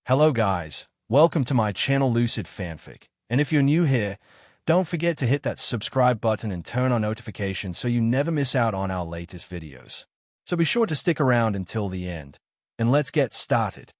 Hello guys, welcome to my channel Lucid Fanfic, and if you're new here, don't forget to hit that subscribe button and turn on notifications so you never miss out on our latest videos. So be sure to stick around until the end, and let's get started.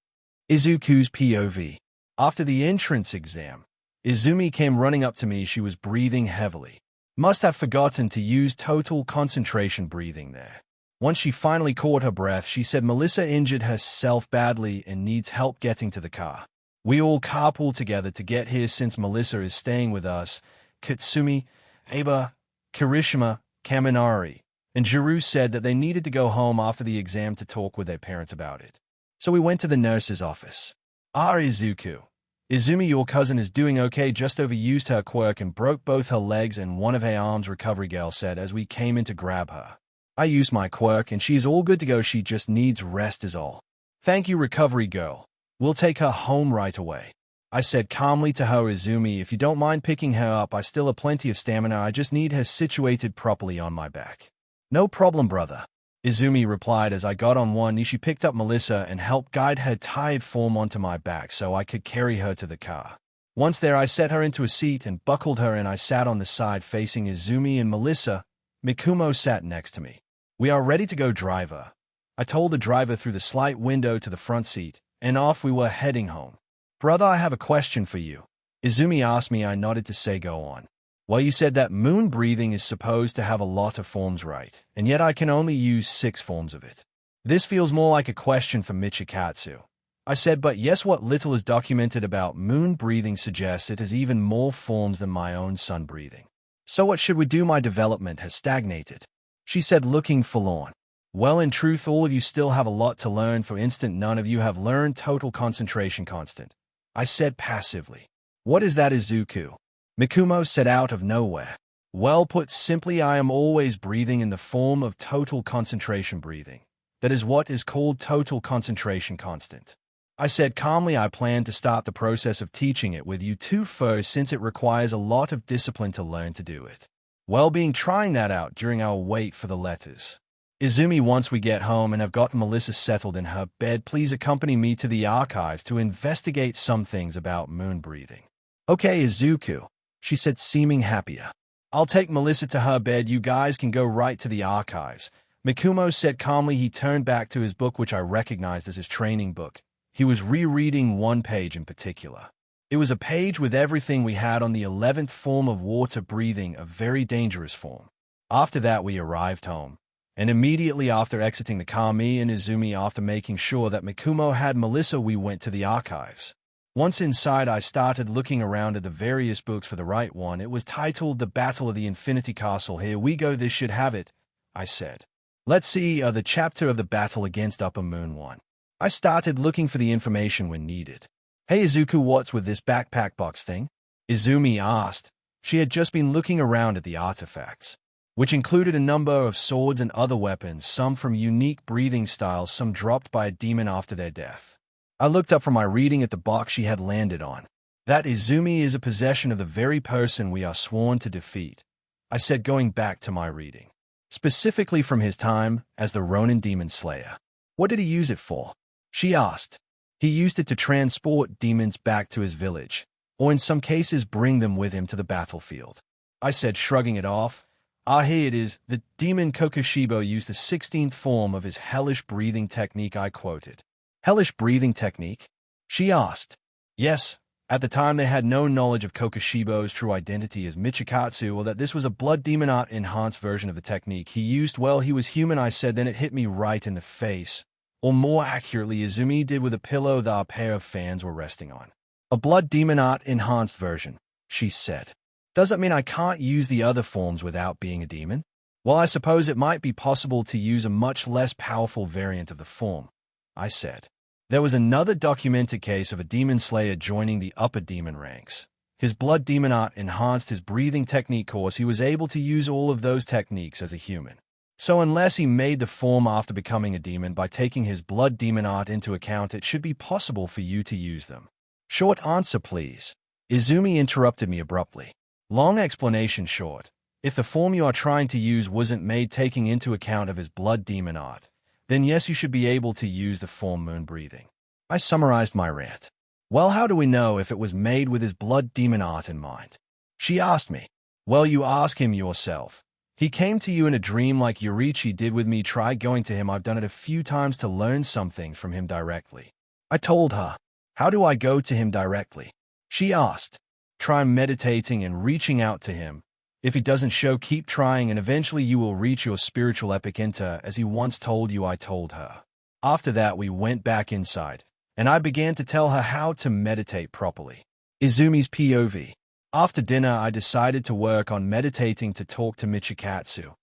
Izuku's POV. After the entrance exam, Izumi came running up to me. She was breathing heavily. Must have forgotten to use total concentration breathing there. Once she finally caught her breath, she said Melissa injured herself badly and needs help getting to the car. We all carpool together to get here since Melissa is staying with us. Katsumi, Aba, Kirishima, Kaminari, and Jiru said that they needed to go home after the exam to talk with their parents about it. So we went to the nurse's office. Izuku. Izumi, your cousin is doing okay, just overused her quirk and broke both her legs and one of her arms, recovery girl said as we came in to grab her. I used my quirk and she's all good to go, she just needs rest is all. Thank you, recovery girl. We'll take her home right away. I said calmly to her, Izumi, if you don't mind picking her up, I still have plenty of stamina, I just need her situated properly on my back. No problem, brother. Izumi replied as I got on one knee. She picked up Melissa and helped guide her tired form onto my back so I could carry her to the car. Once there, I set her into a seat and buckled her in. I sat on the side facing Izumi and Melissa. Mikumo sat next to me. We are ready to go, driver. I told the driver through the slight window to the front seat, and off we were heading home. Brother, I have a question for you. Izumi asked me. I nodded to say go on. Well, you said that moon breathing is supposed to have a lot of forms, right? And yet I can only use 6 forms of it. This feels more like a question for Michikatsu. I said, but yes, what little is documented about moon breathing suggests it has even more forms than my own sun breathing. So what should we do? My development has stagnated. She said, looking forlorn. Well, in truth, all of you still have a lot to learn. For instance, none of you have learned total concentration constant. I said passively. What is that, Izuku? Mikumo said out of nowhere. Well, put simply, I am always breathing in the form of total concentration breathing. That is what is called total concentration constant. I said calmly, I plan to start the process of teaching it with you two first since it requires a lot of discipline to learn to do it. Well, being trying that out during our wait for the letters. Izumi, once we get home and have gotten Melissa settled in her bed, please accompany me to the archives to investigate some things about moon breathing. Okay, Izuku, she said, seeming happier. I'll take Melissa to her bed. You guys can go right to the archives. Mikumo said calmly. He turned back to his book, which I recognized as his training book. He was rereading one page in particular. It was a page with everything we had on the 11th form of water breathing, a very dangerous form. After that, we arrived home. And immediately after exiting the car, me and Izumi, after making sure that Mikumo had Melissa, we went to the archives. Once inside, I started looking around at the various books for the right one. It was titled The Battle of the Infinity Castle. Here we go, this should have it, I said. Let's see, the chapter of the battle against Upper Moon 1. I started looking for the information when needed. Hey Izuku, what's with this backpack box thing? Izumi asked. She had just been looking around at the artifacts, which included a number of swords and other weapons, some from unique breathing styles, some dropped by a demon after their death. I looked up from my reading at the box she had landed on. That Izumi is a possession of the very person we are sworn to defeat, I said, going back to my reading. Specifically from his time as the Ronin Demon Slayer. What did he use it for? She asked. He used it to transport demons back to his village, or in some cases bring them with him to the battlefield. I said, shrugging it off. Here it is. The demon Kokushibo used the 16th form of his hellish breathing technique, I quoted. Hellish breathing technique? She asked. Yes. At the time, they had no knowledge of Kokushibo's true identity as Michikatsu, or that this was a blood demon art enhanced version of the technique he used. Well, he was human, I said. Then it hit me right in the face. Or more accurately, Izumi did with a pillow that a pair of fans were resting on. A blood demon art enhanced version, she said. Does that mean I can't use the other forms without being a demon? Well, I suppose it might be possible to use a much less powerful variant of the form, I said. There was another documented case of a demon slayer joining the upper demon ranks. His blood demon art enhanced his breathing technique course. He was able to use all of those techniques as a human. So unless he made the form after becoming a demon by taking his blood demon art into account, it should be possible for you to use them. Short answer, please. Izumi interrupted me abruptly. Long explanation short. If the form you are trying to use wasn't made taking into account of his blood demon art, then yes, you should be able to use the form moon breathing. I summarized my rant. Well, how do we know if it was made with his blood demon art in mind? She asked me. Well, you ask him yourself. He came to you in a dream like Yoriichi did with me. Try going to him. I've done it a few times to learn something from him directly. I told her. How do I go to him directly? She asked. Try meditating and reaching out to him. If he doesn't show, keep trying, and eventually you will reach your spiritual epicenter, as he once told you. I told her. After that, we went back inside, and I began to tell her how to meditate properly. Izumi's POV. After dinner, I decided to work on meditating to talk to Michikatsu.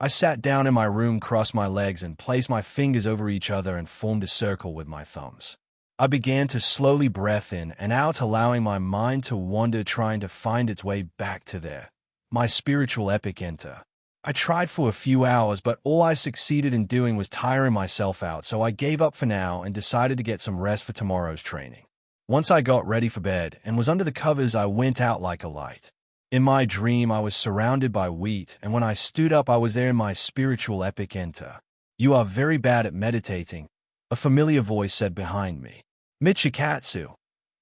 I sat down in my room, crossed my legs, and placed my fingers over each other and formed a circle with my thumbs. I began to slowly breath in and out, allowing my mind to wander, trying to find its way back to there, my spiritual epicenter. I tried for a few hours, but all I succeeded in doing was tiring myself out, so I gave up for now and decided to get some rest for tomorrow's training. Once I got ready for bed and was under the covers, I went out like a light. In my dream, I was surrounded by wheat, and when I stood up, I was there in my spiritual epicenter. You are very bad at meditating, a familiar voice said behind me. Michikatsu,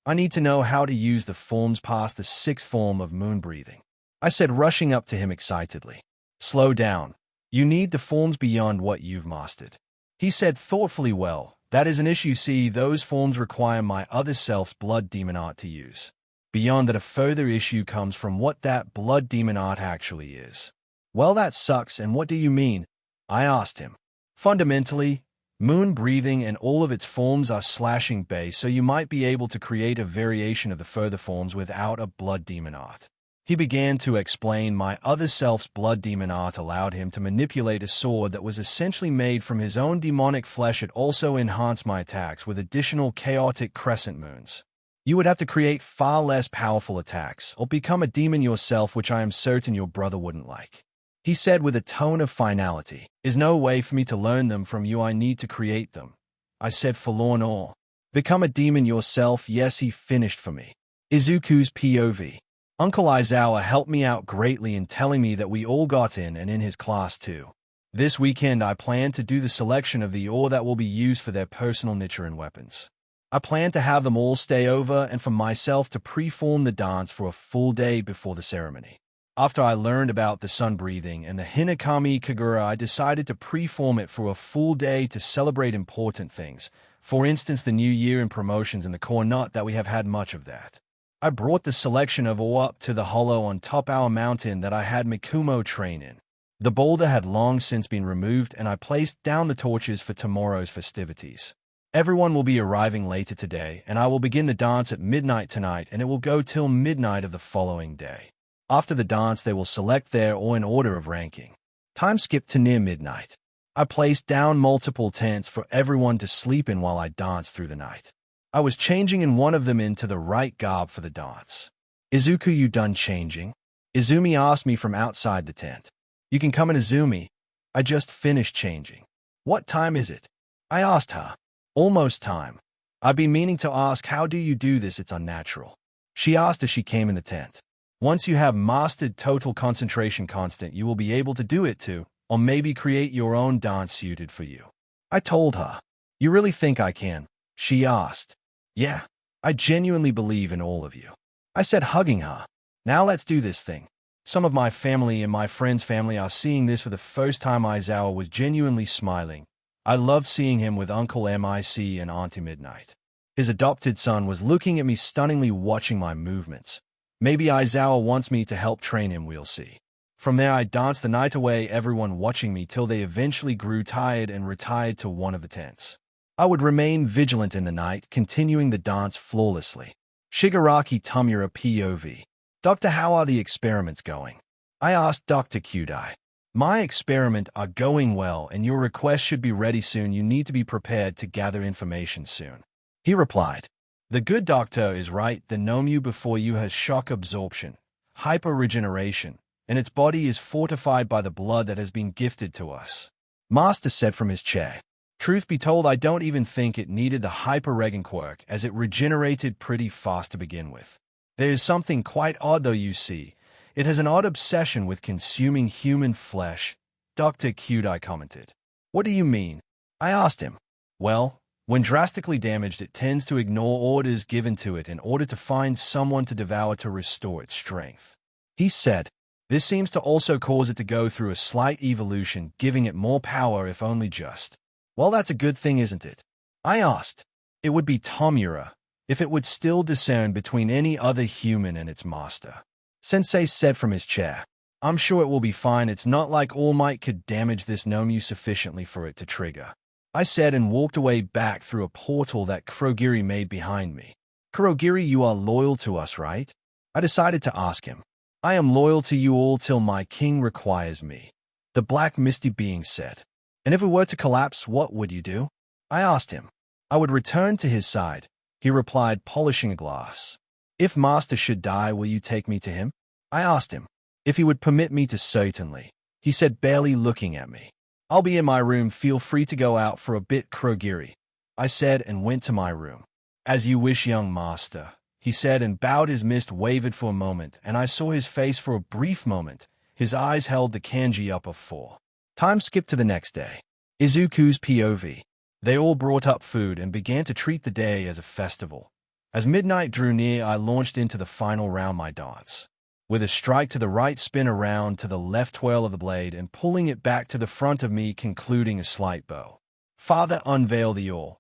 I need to know how to use the forms past the 6th form of moon breathing. I said, rushing up to him excitedly. Slow down. You need the forms beyond what you've mastered. He said thoughtfully, well, that is an issue. See, those forms require my other self's blood demon art to use. Beyond that, a further issue comes from what that blood demon art actually is. Well, that sucks, and what do you mean? I asked him. Fundamentally, moon breathing and all of its forms are slashing base, so you might be able to create a variation of the further forms without a blood demon art. He began to explain my other self's blood demon art allowed him to manipulate a sword that was essentially made from his own demonic flesh. It also enhanced my attacks with additional chaotic crescent moons. You would have to create far less powerful attacks or become a demon yourself, which I am certain your brother wouldn't like. He said with a tone of finality, "Is no way for me to learn them from you. I need to create them." I said, forlorn awe. Become a demon yourself? Yes, he finished for me. Izuku's POV. Uncle Aizawa helped me out greatly in telling me that we all got in, and in his class too. This weekend I plan to do the selection of the ore that will be used for their personal Nichiren weapons. I plan to have them all stay over and for myself to pre-form the dance for a full day before the ceremony. After I learned about the sun breathing and the Hinakami Kagura, I decided to pre-form it for a full day to celebrate important things. For instance, the new year and promotions in the core, not that we have had much of that. I brought the selection of ore up to the hollow on top our mountain that I had Mikumo train in. The boulder had long since been removed, and I placed down the torches for tomorrow's festivities. Everyone will be arriving later today, and I will begin the dance at midnight tonight, and it will go till midnight of the following day. After the dance, they will select their ore in order of ranking. Time skipped to near midnight. I placed down multiple tents for everyone to sleep in while I danced through the night. I was changing in one of them into the right garb for the dance. Izuku, you done changing? Izumi asked me from outside the tent. You can come in, Izumi. I just finished changing. What time is it? I asked her. Almost time. I've been meaning to ask, how do you do this? It's unnatural. She asked as she came in the tent. Once you have mastered total concentration constant, you will be able to do it too, or maybe create your own dance suited for you. I told her. You really think I can? She asked. Yeah, I genuinely believe in all of you. I said, hugging her. Now let's do this thing. Some of my family and my friend's family are seeing this for the first time. Aizawa was genuinely smiling. I loved seeing him with Uncle Mic and Auntie Midnight. His adopted son was looking at me stunningly, watching my movements. Maybe Aizawa wants me to help train him, we'll see. From there I danced the night away, everyone watching me till they eventually grew tired and retired to one of the tents. I would remain vigilant in the night, continuing the dance flawlessly. Shigaraki Tamura POV. Doctor, how are the experiments going? I asked Dr. Kudai. My experiments are going well, and your request should be ready soon. You need to be prepared to gather information soon. He replied. The good doctor is right. The Nomu before you has shock absorption, hyper-regeneration, and its body is fortified by the blood that has been gifted to us. Master said from his chair. Truth be told, I don't even think it needed the hyper-regen quirk, as it regenerated pretty fast to begin with. There is something quite odd though, you see. It has an odd obsession with consuming human flesh, Dr. Kudai commented. What do you mean? I asked him. Well, When drastically damaged, it tends to ignore orders given to it in order to find someone to devour to restore its strength. He said, this seems to also cause it to go through a slight evolution, giving it more power if only just. Well, that's a good thing, isn't it? I asked. It would be Tomura, if it would still discern between any other human and its master. Sensei said from his chair, I'm sure it will be fine. It's not like All Might could damage this Nomu sufficiently for it to trigger. I said and walked away back through a portal that Kurogiri made behind me. Kurogiri, you are loyal to us, right? I decided to ask him. I am loyal to you all till my king requires me, the black misty being said. And if we were to collapse, what would you do? I asked him. I would return to his side. He replied, polishing a glass. If master should die, will you take me to him? I asked him. If he would permit me to, certainly. He said, barely looking at me. I'll be in my room, feel free to go out for a bit, Kurogiri. I said and went to my room. As you wish, young master, he said and bowed. His mist wavered for a moment, and I saw his face for a brief moment. His eyes held the kanji up of 4. Time skipped to the next day. Izuku's POV. They all brought up food and began to treat the day as a festival. As midnight drew near, I launched into the final round my dance. With a strike to the right, spin around to the left, twirl of the blade, and pulling it back to the front of me, concluding a slight bow. Father, unveil the yaw.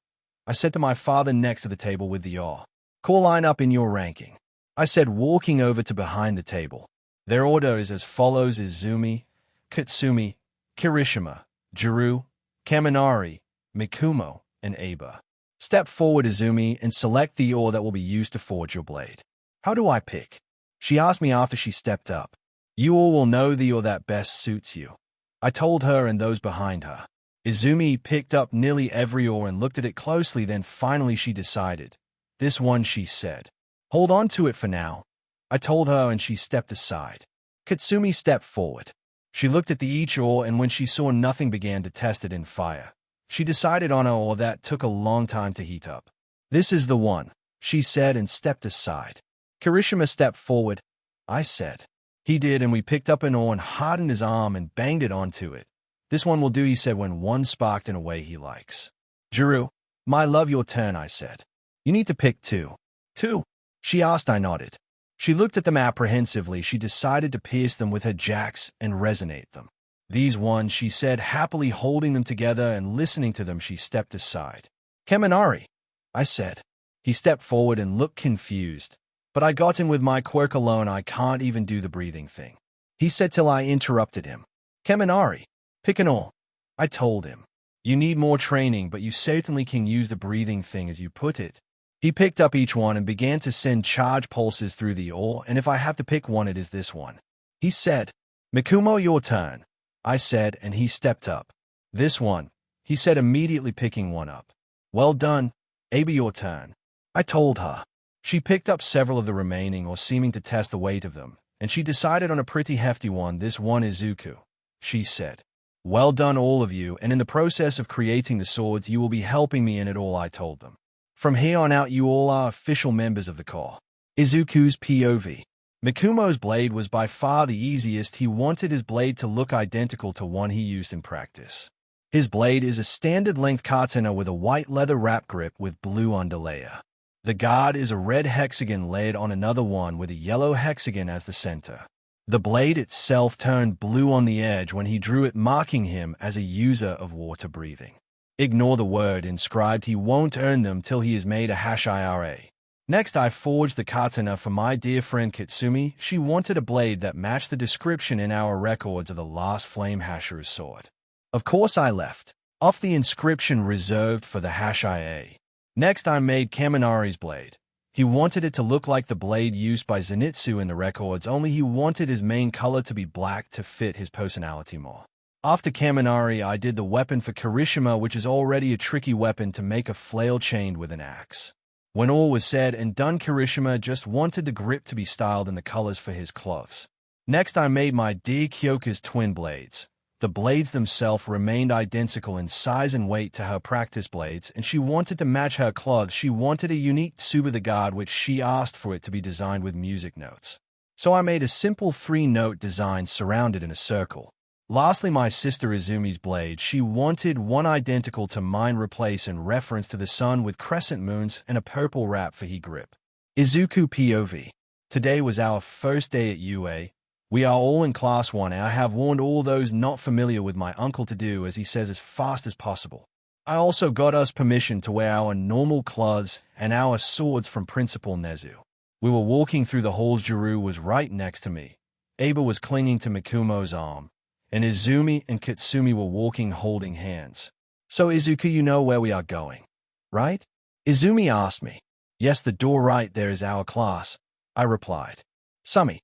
I said to my father next to the table with the yaw. Call line up in your ranking. I said, walking over to behind the table. Their order is as follows: Izumi, Katsumi, Kirishima, Juru, Kaminari, Mikumo, and Aba. Step forward, Izumi, and select the ore that will be used to forge your blade. How do I pick? She asked me after she stepped up. You all will know the ore that best suits you. I told her and those behind her. Izumi picked up nearly every ore and looked at it closely, then finally she decided. This one, she said. Hold on to it for now. I told her and she stepped aside. Katsumi stepped forward. She looked at the each ore, and when she saw nothing, began to test it in fire. She decided on an ore that took a long time to heat up. This is the one, she said and stepped aside. Kirishima stepped forward. I said. He did, and we picked up an ore and hardened his arm and banged it onto it. This one will do, he said when one sparked in a way he likes. Juru, my love, your turn, I said. You need to pick 2. 2? She asked. I nodded. She looked at them apprehensively. She decided to pierce them with her jacks and resonate them. These ones, she said, happily holding them together and listening to them. She stepped aside. Kaminari, I said. He stepped forward and looked confused. But I got him with my quirk alone. I can't even do the breathing thing, he said till I interrupted him. Kaminari, pick an ore. I told him. You need more training, but you certainly can use the breathing thing as you put it. He picked up each one and began to send charge pulses through the ore, and if I have to pick one, it is this one. He said. Mikumo, your turn, I said, and he stepped up. This one, he said, immediately picking one up. Well done. Aba, your turn, I told her. She picked up several of the remaining, or seeming to test the weight of them, and she decided on a pretty hefty one. This one is Izuku, she said. Well done, all of you, and in the process of creating the swords, you will be helping me in it all, I told them. From here on out, you all are official members of the corps. Izuku's POV. Mikumo's blade was by far the easiest. He wanted his blade to look identical to one he used in practice. His blade is a standard-length katana with a white leather wrap grip with blue underlayer. The guard is a red hexagon layered on another one with a yellow hexagon as the center. The blade itself turned blue on the edge when he drew it, marking him as a user of water breathing. Ignore the word inscribed. He won't earn them till he is made a #IRA. Next, I forged the katana for my dear friend Katsumi. She wanted a blade that matched the description in our records of the last Flame Hasher's sword. Of course, I left off the inscription reserved for the #IA. Next, I made Kaminari's blade. He wanted it to look like the blade used by Zenitsu in the records, only he wanted his main color to be black to fit his personality more. After Kaminari, I did the weapon for Kirishima, which is already a tricky weapon to make, a flail chained with an axe. When all was said and done, Kirishima just wanted the grip to be styled in the colors for his clothes. Next, I made my dear Kyoka's twin blades. The blades themselves remained identical in size and weight to her practice blades, and she wanted to match her clothes. She wanted a unique Tsuba the God, which she asked for it to be designed with music notes. So I made a simple 3-note design surrounded in a circle. Lastly, my sister Izumi's blade. She wanted one identical to mine, replace in reference to the sun with crescent moons and a purple wrap for he grip. Izuku POV. Today was our first day at UA. We are all in class 1. I have warned all those not familiar with my uncle to do as he says as fast as possible. I also got us permission to wear our normal clothes and our swords from Principal Nezu. We were walking through the halls. Juru was right next to me. Aba was clinging to Mikumo's arm, and Izumi and Katsumi were walking holding hands. So Izuku, you know where we are going, right? Izumi asked me. Yes, the door right there is our class, I replied. Sumi,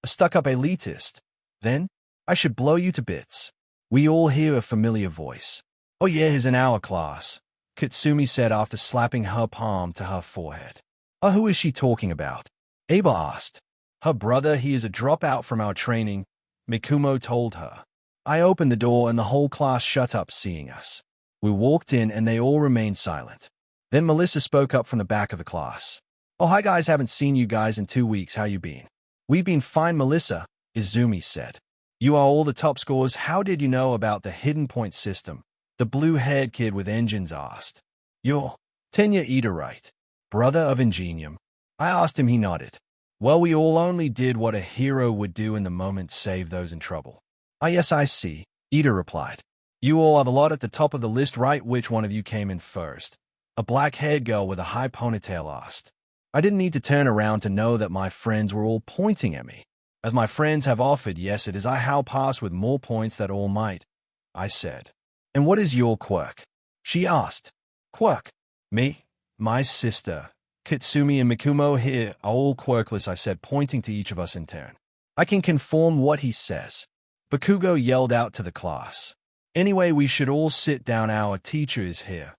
a stuck-up elitist. Then, I should blow you to bits. We all hear a familiar voice. Oh yeah, he's in our class, Katsumi said after slapping her palm to her forehead. Oh, who is she talking about? Aba asked. Her brother, he is a dropout from our training, Mikumo told her. I opened the door and the whole class shut up seeing us. We walked in and they all remained silent. Then Melissa spoke up from the back of the class. Oh, hi guys, haven't seen you guys in 2 weeks, how you been? We been fine, Melissa, Izumi said. You are all the top scorers. How did you know about the hidden point system? The blue-haired kid with engines asked. You're Tenya Ida, right? Brother of Ingenium. I asked him, he nodded. Well, we all only did what a hero would do in the moment, save those in trouble. Ah, yes, I see, Ida replied. You all are the lot at the top of the list, right? Which one of you came in first? A black-haired girl with a high ponytail asked. I didn't need to turn around to know that my friends were all pointing at me. As my friends have offered, yes, it is I how pass with more points that all might, I said. And what is your quirk? She asked. Quirk? Me? My sister, Katsumi and Mikumo here are all quirkless, I said, pointing to each of us in turn. I can conform what he says. Bakugo yelled out to the class. Anyway, we should all sit down, our teacher is here,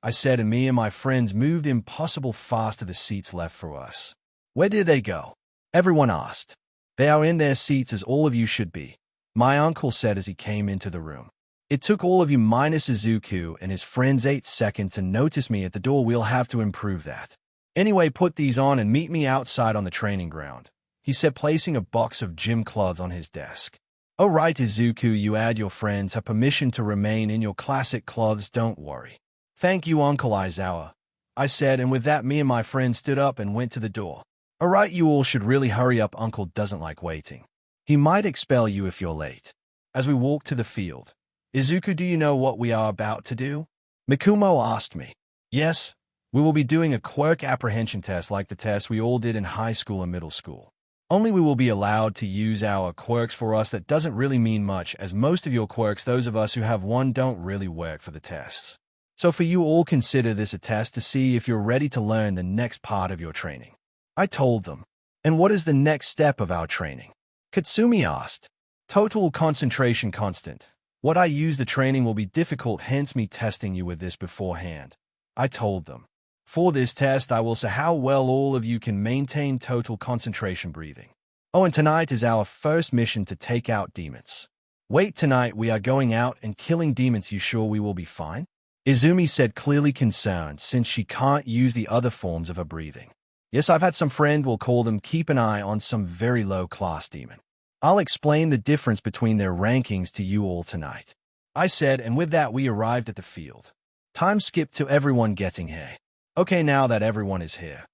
I said, and me and my friends moved impossible fast to the seats left for us. Where did they go? Everyone asked. They are in their seats as all of you should be, my uncle said as he came into the room. It took all of you minus Izuku and his friends 8 seconds to notice me at the door. We'll have to improve that. Anyway, put these on and meet me outside on the training ground, he said, placing a box of gym clothes on his desk. Oh right, Izuku, you and your friends have permission to remain in your classic clothes, don't worry. Thank you, Uncle Aizawa, I said, and with that me and my friend stood up and went to the door. Alright, you all should really hurry up, Uncle doesn't like waiting. He might expel you if you're late. As we walked to the field, Izuku, do you know what we are about to do? Mikumo asked me. Yes, we will be doing a quirk apprehension test like the test we all did in high school and middle school. Only we will be allowed to use our quirks. For us that doesn't really mean much, as most of your quirks, those of us who have one, don't really work for the tests. So for you all, consider this a test to see if you're ready to learn the next part of your training. I told them. And what is the next step of our training? Katsumi asked. Total concentration constant. What I use the training will be difficult, hence me testing you with this beforehand, I told them. For this test, I will see how well all of you can maintain total concentration breathing. Oh, and tonight is our first mission to take out demons. Wait, tonight we are going out and killing demons. You sure we will be fine? Izumi said, clearly concerned since she can't use the other forms of her breathing. Yes, I've had some friend, we'll call them, keep an eye on some very low-class demon. I'll explain the difference between their rankings to you all tonight, I said, and with that we arrived at the field. Time skipped to everyone getting here. Okay, now that everyone is here,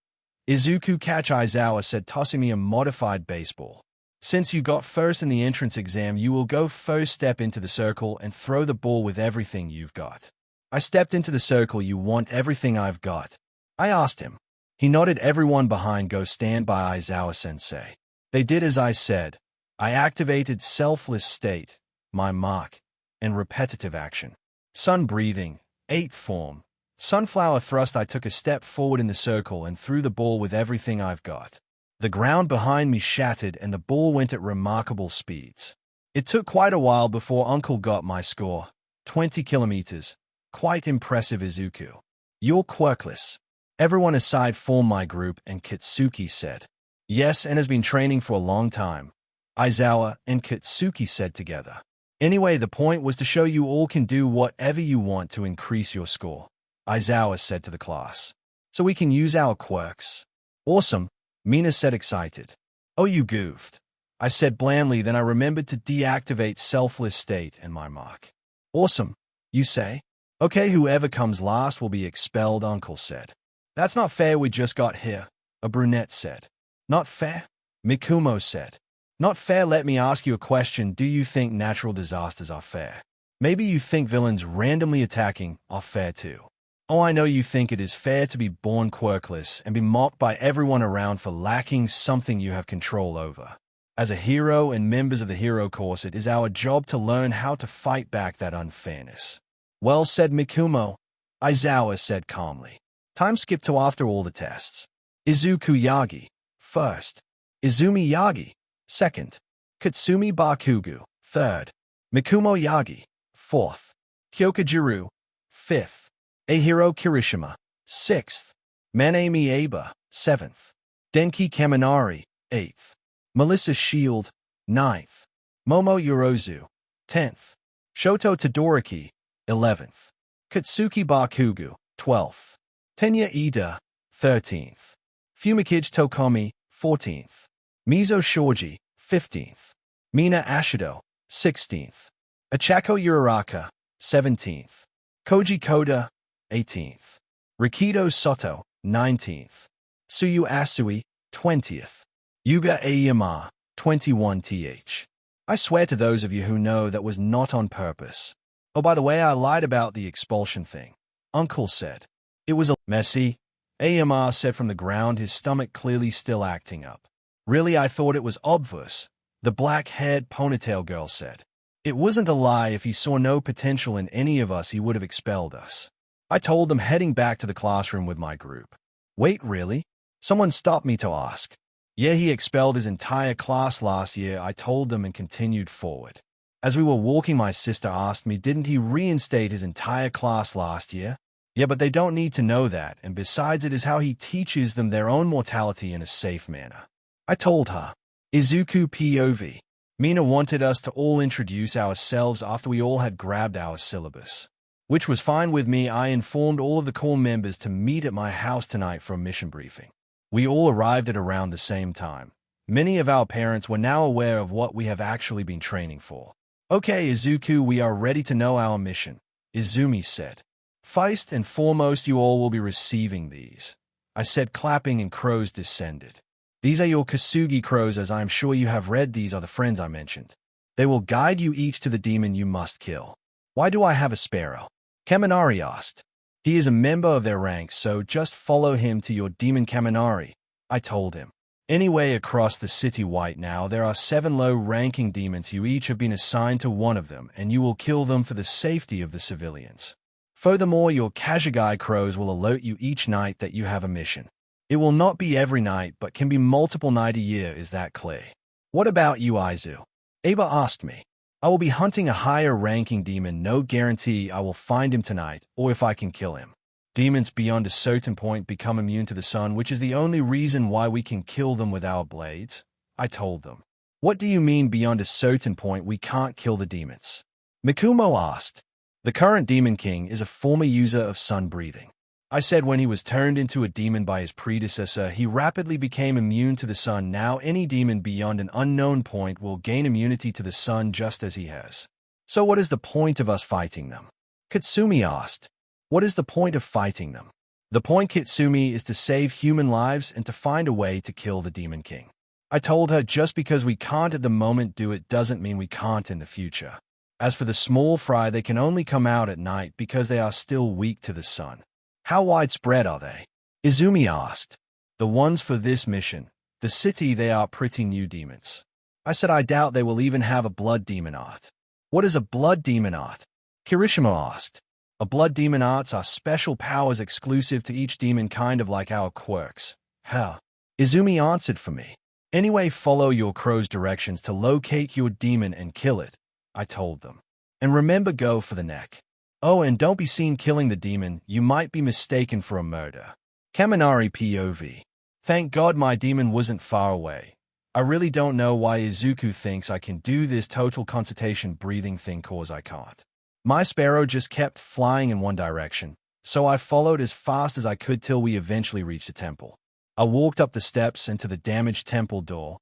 Izuku Aizawa said, tossing me a modified baseball. Since you got first in the entrance exam, you will go first, step into the circle and throw the ball with everything you've got. I stepped into the circle. You want everything I've got? I asked him. He nodded. Everyone behind go stand by Aizawa-sensei. They did as I said. I activated selfless state, my mark, and repetitive action. Sun breathing, 8th form. Sunflower thrust. I took a step forward in the circle and threw the ball with everything I've got. The ground behind me shattered and the ball went at remarkable speeds. It took quite a while before Uncle got my score. 20 kilometers. Quite impressive, Izuku. You're quirkless. Everyone aside from my group and Kitsuki said. Yes, and has been training for a long time, Aizawa and Kitsuki said together. Anyway, the point was to show you all can do whatever you want to increase your score, Aizawa said to the class. So we can use our quirks. Awesome, Mina said excited. Oh, you goofed, I said blandly, then I remembered to deactivate selfless state and my mark. Awesome, you say? Okay, whoever comes last will be expelled, Uncle said. That's not fair, we just got here, a brunette said. Not fair? Mikumo said. Not fair, let me ask you a question. Do you think natural disasters are fair? Maybe you think villains randomly attacking are fair too. Oh, I know you think it is fair to be born quirkless and be mocked by everyone around for lacking something you have control over. As a hero and members of the hero course, it is our job to learn how to fight back that unfairness. Well said, Mikumo, Aizawa said calmly. Time skipped to after all the tests. Izuku Yagi, first. Izumi Yagi, second. Katsumi Bakugu, third. Mikumo Yagi, fourth. Kyokajiru, fifth. Ahiro Kirishima, sixth. Manami Aba, seventh. Denki Kaminari, eighth. Melissa Shield, ninth. Momo Yorozu, 10th. Shoto Todoroki, 11th. Katsuki Bakugu, 12th. Tenya Ida, 13th. Fumikage Tokomi, 14th. Mizo Shoji, 15th. Mina Ashido, 16th. Achako Uraraka, 17th. Koji Koda, 18th. Rikido Soto, 19th. Suyu Asui, 20th. Yuga Aiyama, 21th. I swear to those of you who know that was not on purpose. Oh, by the way, I lied about the expulsion thing. Uncle said. It was a messy, Aiyama said from the ground, his stomach clearly still acting up. Really, I thought it was obvious, the black-haired ponytail girl said. It wasn't a lie. If he saw no potential in any of us, he would have expelled us. I told them, heading back to the classroom with my group. Wait, really? Someone stopped me to ask. Yeah, he expelled his entire class last year, I told them and continued forward. As we were walking, my sister asked me, didn't he reinstate his entire class last year? Yeah, but they don't need to know that, and besides, it is how he teaches them their own mortality in a safe manner. I told her. Izuku POV. Mina wanted us to all introduce ourselves after we all had grabbed our syllabus. Which was fine with me. I informed all of the core members to meet at my house tonight for a mission briefing. We all arrived at around the same time. Many of our parents were now aware of what we have actually been training for. Okay, Izuku, we are ready to know our mission, Izumi said. First and foremost, you all will be receiving these, I said, clapping, and crows descended. These are your Kasugi crows, as I am sure you have read. These are the friends I mentioned. They will guide you each to the demon you must kill. Why do I have a sparrow? Kaminari asked. He is a member of their ranks, so just follow him to your demon Kaminari, I told him. Anyway, across the city right now, there are 7 low-ranking demons. You each have been assigned to one of them, and you will kill them for the safety of the civilians. Furthermore, your Kasugai crows will alert you each night that you have a mission. It will not be every night, but can be multiple nights a year. Is that clear? What about you, Aizu? Aba asked me. I will be hunting a higher-ranking demon. No guarantee I will find him tonight, or if I can kill him. Demons beyond a certain point become immune to the sun, which is the only reason why we can kill them with our blades, I told them. What do you mean beyond a certain point we can't kill the demons? Mikumo asked. The current Demon King is a former user of sun breathing. I said when he was turned into a demon by his predecessor, he rapidly became immune to the sun. Now any demon beyond an unknown point will gain immunity to the sun just as he has. So what is the point of us fighting them? Katsumi asked. What is the point of fighting them? The point, Katsumi, is to save human lives and to find a way to kill the Demon King. I told her just because we can't at the moment do it doesn't mean we can't in the future. As for the small fry, they can only come out at night because they are still weak to the sun. How widespread are they? Izumi asked. The ones for this mission. The city, they are pretty new demons. I said I doubt they will even have a blood demon art. What is a blood demon art? Kirishima asked. A blood demon arts are special powers exclusive to each demon, kind of like our quirks. How? Izumi answered for me. Anyway, follow your crow's directions to locate your demon and kill it, I told them. And remember, go for the neck. Oh, and don't be seen killing the demon. You might be mistaken for a murder. Kaminari POV. Thank God my demon wasn't far away. I really don't know why Izuku thinks I can do this total concentration breathing thing, cause I can't. My sparrow just kept flying in one direction, so I followed as fast as I could till we eventually reached the temple. I walked up the steps and to the damaged temple door.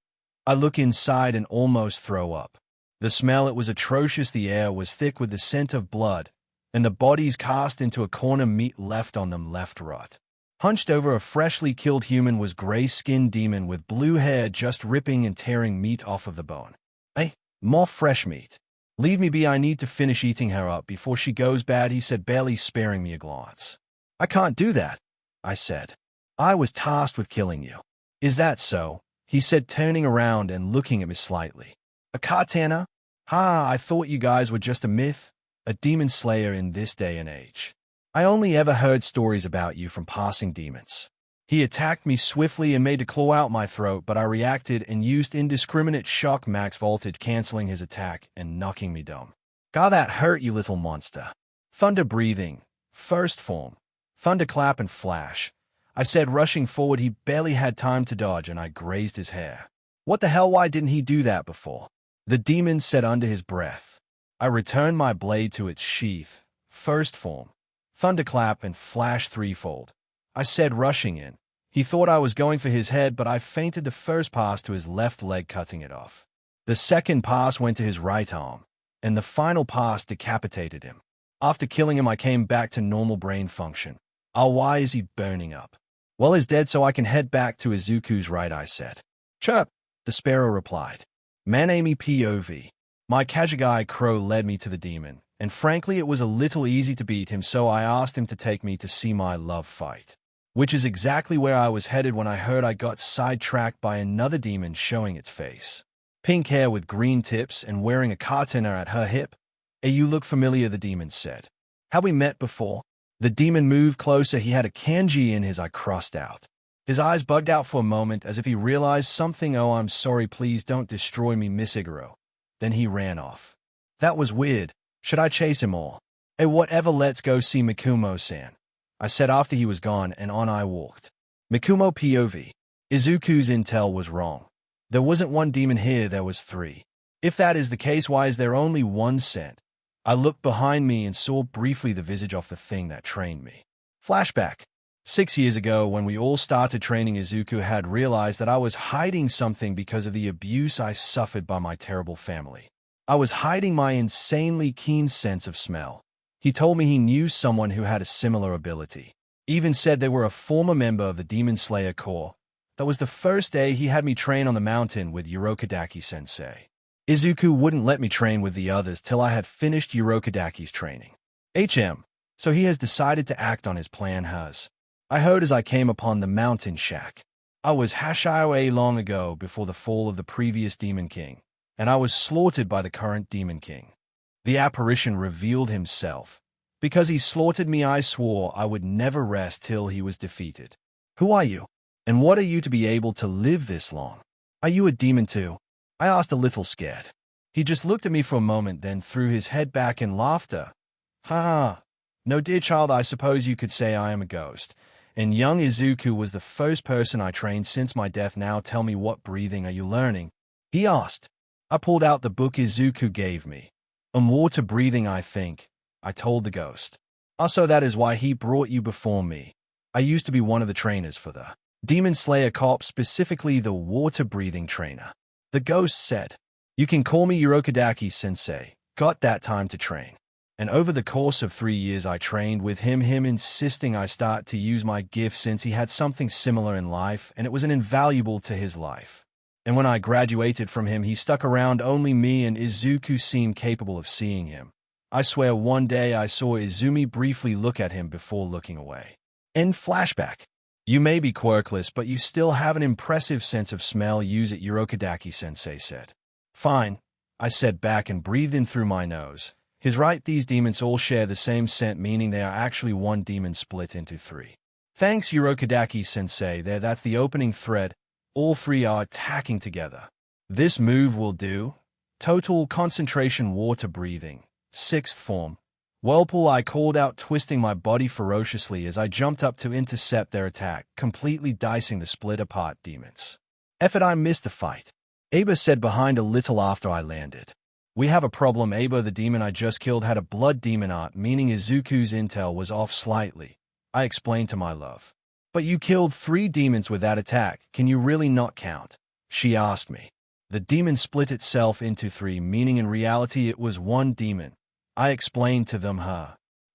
I look inside and almost throw up. The smell, it was atrocious. The air was thick with the scent of blood, and the bodies cast into a corner, meat left on them left rot. Hunched over a freshly killed human was gray-skinned demon with blue hair, just ripping and tearing meat off of the bone. Hey, more fresh meat. Leave me be, I need to finish eating her up before she goes bad, he said, barely sparing me a glance. I can't do that, I said. I was tasked with killing you. Is that so? He said, turning around and looking at me slightly. A katana? Ha, I thought you guys were just a myth, a demon slayer in this day and age. I only ever heard stories about you from passing demons. He attacked me swiftly and made to claw out my throat, but I reacted and used indiscriminate shock, max voltage, canceling his attack and knocking me dumb. God, that hurt, you little monster. Thunder breathing, first form, thunderclap and flash. I said, rushing forward. He barely had time to dodge, and I grazed his hair. What the hell, why didn't he do that before? The demon said under his breath. I returned my blade to its sheath, first form, thunderclap and flash threefold. I said, rushing in. He thought I was going for his head, but I feinted the first pass to his left leg, cutting it off. The second pass went to his right arm, and the final pass decapitated him. After killing him, I came back to normal brain function. Oh, why is he burning up? Well, he's dead, so I can head back to Izuku's, right, I said. Chirp, the sparrow replied. Manami POV. My Kajigai's crow led me to the demon, and frankly it was a little easy to beat him, so I asked him to take me to see my love fight. Which is exactly where I was headed when I heard I got sidetracked by another demon showing its face. Pink hair with green tips and wearing a katana at her hip. Hey, you look familiar, the demon said. Have we met before? The demon moved closer. He had a kanji in his eye crossed out. His eyes bugged out for a moment as if he realized something. Oh, I'm sorry, please don't destroy me, Miss Iguro. Then he ran off. That was weird. Should I chase him or? Hey, whatever, let's go see Mikumo-san, I said after he was gone, and on I walked. Mikumo POV. Izuku's intel was wrong. There wasn't one demon here, there was three. If that is the case, why is there only one scent? I looked behind me and saw briefly the visage of the thing that trained me. Flashback. 6 years ago, when we all started training, Izuku had realized that I was hiding something because of the abuse I suffered by my terrible family. I was hiding my insanely keen sense of smell. He told me he knew someone who had a similar ability. Even said they were a former member of the Demon Slayer Corps. That was the first day he had me train on the mountain with Yoriichi-sensei. Izuku wouldn't let me train with the others till I had finished Yoriichi's training. So he has decided to act on his plan. I heard as I came upon the mountain shack. I was Hashioe long ago, before the fall of the previous Demon King, and I was slaughtered by the current Demon King. The apparition revealed himself. Because he slaughtered me, I swore I would never rest till he was defeated. Who are you? And what are you to be able to live this long? Are you a demon too? I asked, a little scared. He just looked at me for a moment, then threw his head back in laughter. Ha ha. No, dear child, I suppose you could say I am a ghost. And young Izuku was the first person I trained since my death. Now tell me, what breathing are you learning? He asked. I pulled out the book Izuku gave me. Water breathing, I think, I told the ghost. Also, that is why he brought you before me. I used to be one of the trainers for the Demon Slayer Corps, specifically the water breathing trainer. The ghost said, you can call me Yoriichi-sensei. Got that time to train. And over the course of 3 years I trained with him insisting I start to use my gift since he had something similar in life and it was invaluable to his life. And when I graduated from him, he stuck around. Only me and Izuku seemed capable of seeing him. I swear one day I saw Izumi briefly look at him before looking away. End flashback. You may be quirkless, but you still have an impressive sense of smell. Use it, Yoriichi-sensei said. Fine, I said back and breathed in through my nose. He's right, these demons all share the same scent, meaning they are actually one demon split into three. Thanks, Yoriichi-sensei. That's the opening thread. All three are attacking together. This move will do. Total concentration water breathing. 6th form. Whirlpool, I called out, twisting my body ferociously as I jumped up to intercept their attack, completely dicing the split-apart demons. Effort, I missed the fight. Aba said behind a little after I landed. We have a problem. Aba, the demon I just killed, had a blood demon art, meaning Izuku's intel was off slightly. I explained to my love. But you killed 3 demons with that attack. Can you really not count? She asked me. The demon split itself into 3, meaning in reality it was one demon. I explained to them,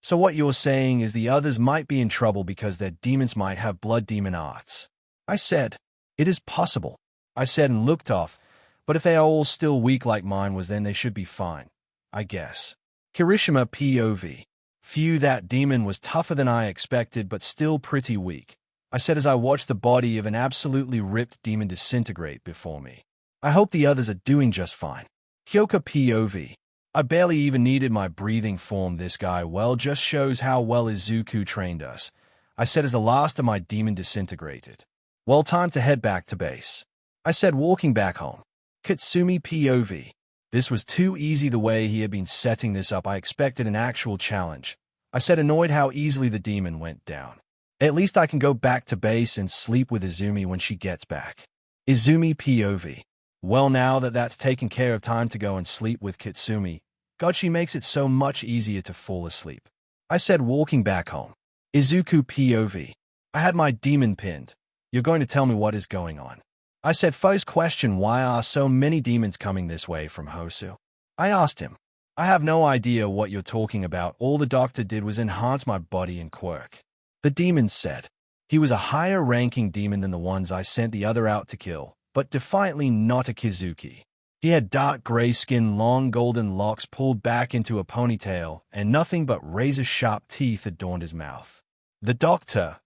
So what you're saying is the others might be in trouble because their demons might have blood demon arts. I said, it is possible. I said and looked off, but if they are all still weak like mine was, then they should be fine, I guess. Kirishima POV. Phew, that demon was tougher than I expected, but still pretty weak. I said as I watched the body of an absolutely ripped demon disintegrate before me. I hope the others are doing just fine. Kyoka POV. I barely even needed my breathing form. This guy well just shows how well Izuku trained us. I said as the last of my demon disintegrated. Well, time to head back to base. I said walking back home. Katsumi POV. This was too easy the way he had been setting this up. I expected an actual challenge. I said annoyed how easily the demon went down. At least I can go back to base and sleep with Izumi when she gets back. Izumi POV. Well, now that that's taken care of, time to go and sleep with Katsumi. God, she makes it so much easier to fall asleep. I said walking back home. Izuku POV. I had my demon pinned. You're going to tell me what is going on. I said first question, why are so many demons coming this way from Hosu? I asked him. I have no idea what you're talking about. All the doctor did was enhance my body and quirk. The demon said. He was a higher ranking demon than the ones I sent the other out to kill, but defiantly not a Kizuki. He had dark gray skin, long golden locks pulled back into a ponytail, and nothing but razor-sharp teeth adorned his mouth. The doctor.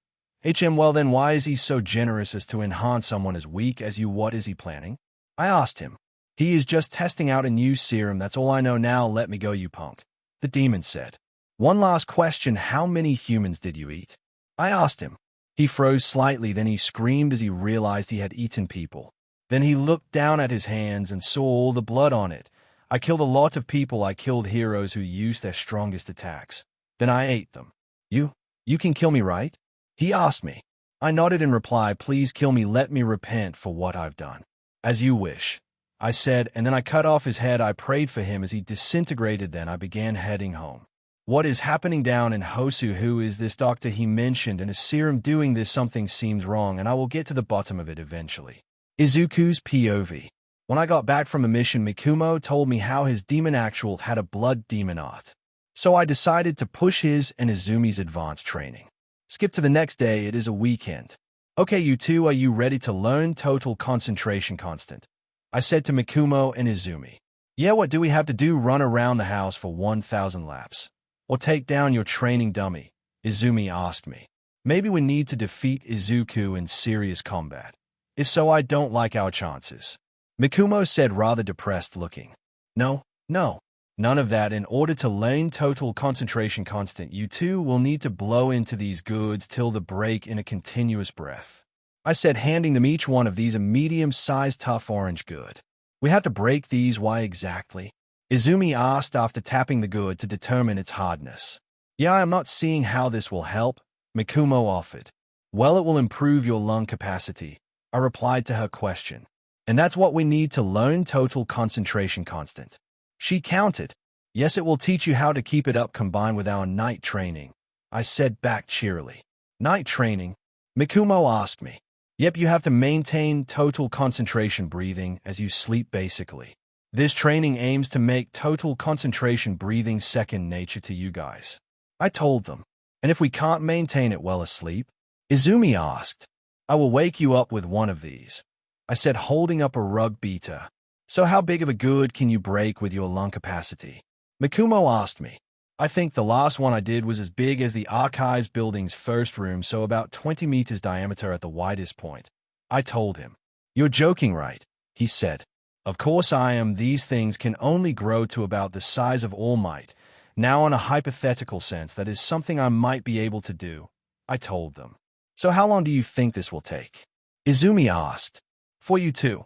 Well then why is he so generous as to enhance someone as weak as you? What is he planning? I asked him. He is just testing out a new serum, that's all I know now, let me go you punk. The demon said. One last question, how many humans did you eat? I asked him. He froze slightly, then he screamed as he realized he had eaten people. Then he looked down at his hands and saw all the blood on it. I killed a lot of people. I killed heroes who used their strongest attacks. Then I ate them. You can kill me, right? He asked me. I nodded in reply, please kill me, let me repent for what I've done. As you wish, I said, and then I cut off his head. I prayed for him as he disintegrated. Then I began heading home. What is happening down in Hosu? Who is this doctor he mentioned and his serum doing this? Something seems wrong and I will get to the bottom of it eventually. Izuku's POV. When I got back from a mission, Mikumo told me how his demon actual had a blood demon art. So I decided to push his and Izumi's advanced training. Skip to the next day, it is a weekend. Okay, you two, are you ready to learn total concentration constant? I said to Mikumo and Izumi. Yeah, what do we have to do? Run around the house for 1,000 laps. Or take down your training dummy? Izumi asked me. Maybe we need to defeat Izuku in serious combat. If so, I don't like our chances. Mikumo said, rather depressed looking. No, none of that. In order to learn total concentration constant, you two will need to blow into these goods till the break in a continuous breath. I said, handing them each one of these a medium-sized tough orange good. We have to break these. Why exactly? Izumi asked after tapping the good to determine its hardness. Yeah, I'm not seeing how this will help, Mikumo offered. Well, it will improve your lung capacity, I replied to her question. And that's what we need to learn total concentration constant. She countered. Yes, it will teach you how to keep it up combined with our night training, I said back cheerily. Night training? Mikumo asked me. Yep, you have to maintain total concentration breathing as you sleep basically. This training aims to make total concentration breathing second nature to you guys. I told them. And if we can't maintain it while asleep? Izumi asked. I will wake you up with one of these, I said, holding up a rug beater. So how big of a good can you break with your lung capacity? Mikumo asked me. I think the last one I did was as big as the archives building's first room, so about 20 meters diameter at the widest point. I told him. You're joking, right? He said. Of course I am. These things can only grow to about the size of All Might. Now, in a hypothetical sense, that is something I might be able to do, I told them. So how long do you think this will take? Izumi asked. For you too.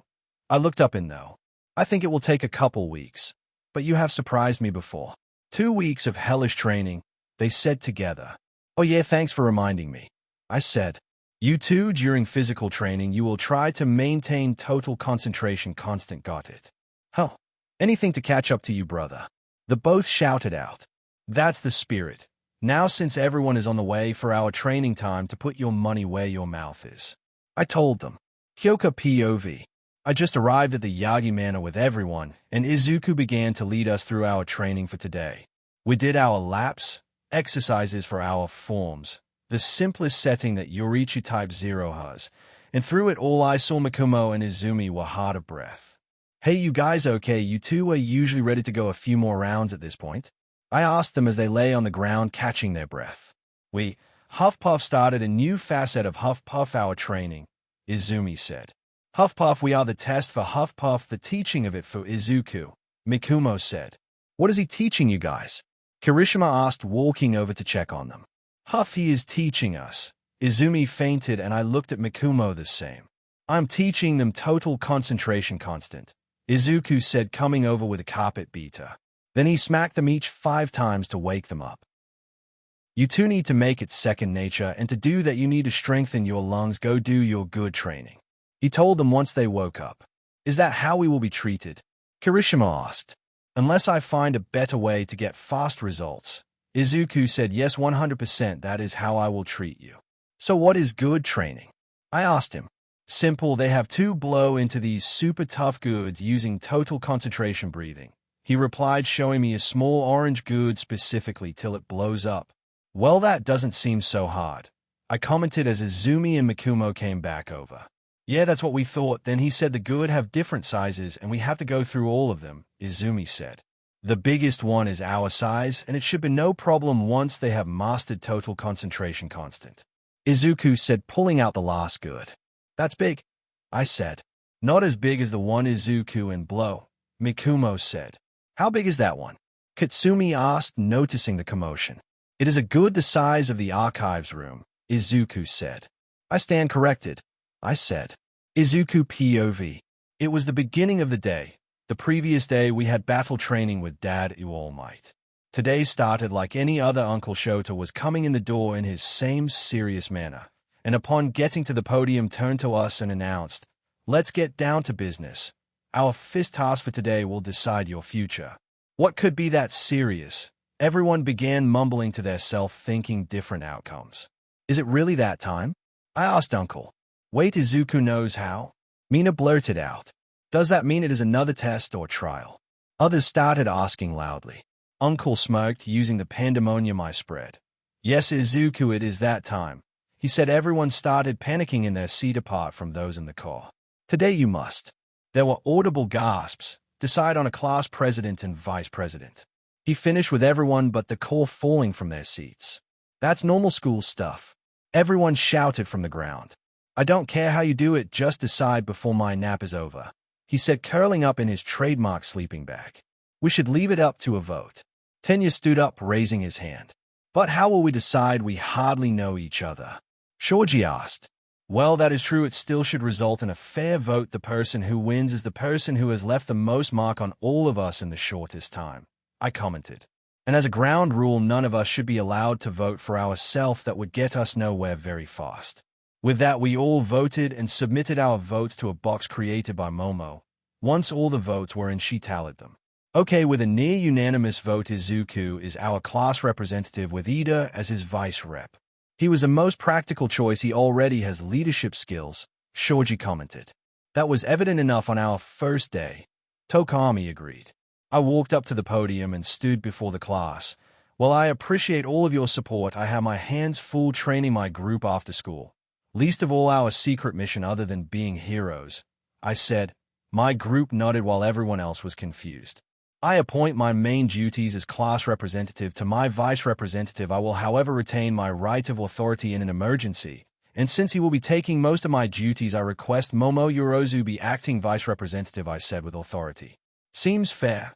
I looked up in though. I think it will take a couple weeks. But you have surprised me before. 2 weeks of hellish training, they said together. Oh yeah, thanks for reminding me, I said. You two, during physical training, you will try to maintain total concentration constant. Got it? Hell, anything to catch up to you, brother. The both shouted out. That's the spirit. Now, since everyone is on the way for our training time, to put your money where your mouth is, I told them. Kyoka POV. I just arrived at the Yagi Manor with everyone, and Izuku began to lead us through our training for today. We did our laps, exercises for our forms, the simplest setting that Yoriichi Type 0 has, and through it all I saw Mikumo and Izumi were hard of breath. "Hey, you guys okay? You two are usually ready to go a few more rounds at this point?" I asked them as they lay on the ground catching their breath. "We, Huffpuff started a new facet of Huffpuff our training," Izumi said. "Huffpuff, we are the test for Huffpuff, the teaching of it for Izuku," Mikumo said. "What is he teaching you guys?" Kirishima asked, walking over to check on them. "Huff, he is teaching us." Izumi fainted and I looked at Mikumo the same. "I'm teaching them total concentration constant," Izuku said, coming over with a carpet beater. Then he smacked them each 5 times to wake them up. "You two need to make it second nature, and to do that you need to strengthen your lungs. Go do your good training," he told them once they woke up. "Is that how we will be treated?" Kirishima asked. "Unless I find a better way to get fast results," Izuku said. "Yes, 100%, that is how I will treat you." "So what is good training?" I asked him. "Simple, they have to blow into these super tough goods using total concentration breathing," he replied, showing me a small orange good specifically till it blows up. "Well, that doesn't seem so hard," I commented as Izumi and Mikumo came back over. "Yeah, that's what we thought." Then he said the good have different sizes and we have to go through all of them, Izumi said. "The biggest one is our size, and it should be no problem once they have mastered total concentration constant," Izuku said, pulling out the last good. "That's big," I said. "Not as big as the one Izuku and blow," Mikumo said. "How big is that one?" Katsumi asked, noticing the commotion. "It is a good the size of the archives room," Izuku said. "I stand corrected," I said. Izuku POV. It was the beginning of the day. The previous day we had battle training with Dad All Might. Today started like any other. Uncle Shota was coming in the door in his same serious manner, and upon getting to the podium turned to us and announced, "Let's get down to business. Our first task for today will decide your future." What could be that serious? Everyone began mumbling to theirself, thinking different outcomes. "Is it really that time?" I asked Uncle. "Wait, Izuku knows how?" Mina blurted out. "Does that mean it is another test or trial?" Others started asking loudly. Uncle smirked, using the pandemonium I spread. "Yes, Izuku, it is that time," he said. Everyone started panicking in their seat apart from those in the car. "Today you must." There were audible gasps. "Decide on a class president and vice president." He finished with everyone but the core falling from their seats. "That's normal school stuff," everyone shouted from the ground. "I don't care how you do it, just decide before my nap is over," he said, curling up in his trademark sleeping bag. "We should leave it up to a vote." Tenya stood up, raising his hand. "But how will we decide? We hardly know each other," Shoji asked. "Well, that is true. It still should result in a fair vote. The person who wins is the person who has left the most mark on all of us in the shortest time," I commented. "And as a ground rule, none of us should be allowed to vote for ourselves. That would get us nowhere very fast." With that, we all voted and submitted our votes to a box created by Momo. Once all the votes were in, she tallied them. Okay, with a near-unanimous vote, Izuku is our class representative with Ida as his vice rep. "He was the most practical choice. He already has leadership skills," Shoji commented. "That was evident enough on our first day," Tokami agreed. I walked up to the podium and stood before the class. "Well, I appreciate all of your support. I have my hands full training my group after school. Least of all our secret mission other than being heroes," I said. My group nodded while everyone else was confused. "I appoint my main duties as class representative to my vice representative. I will, however, retain my right of authority in an emergency, and since he will be taking most of my duties, I request Momo Yorozu be acting vice representative," I said with authority. "Seems fair,"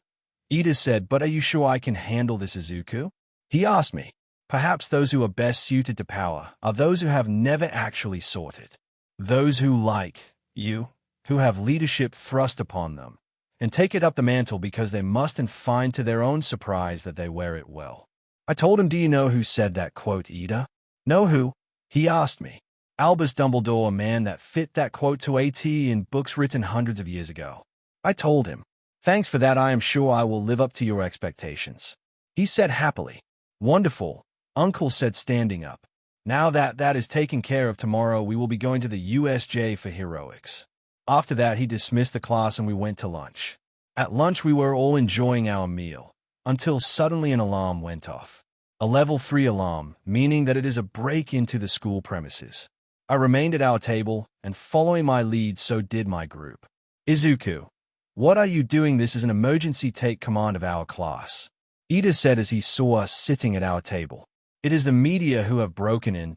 Ida said, "but are you sure I can handle this, Izuku?" he asked me. "Perhaps those who are best suited to power are those who have never actually sought it. Those who, like you, who have leadership thrust upon them, and take it up the mantle because they must, and find to their own surprise that they wear it well." I told him, "Do you know who said that quote, Ida?" "Know who?" he asked me. "Albus Dumbledore, a man that fit that quote to a T in books written hundreds of years ago." I told him. "Thanks for that. I am sure I will live up to your expectations," he said happily. "Wonderful," Uncle said, standing up. "Now that is taken care of, tomorrow we will be going to the USJ for heroics." After that, he dismissed the class and we went to lunch. At lunch, we were all enjoying our meal, until suddenly an alarm went off. A level 3 alarm, meaning that it is a break into the school premises. I remained at our table, and following my lead, so did my group. Izuku, what are you doing? This is an emergency, take command of our class. Ida said as he saw us sitting at our table. It is the media who have broken in,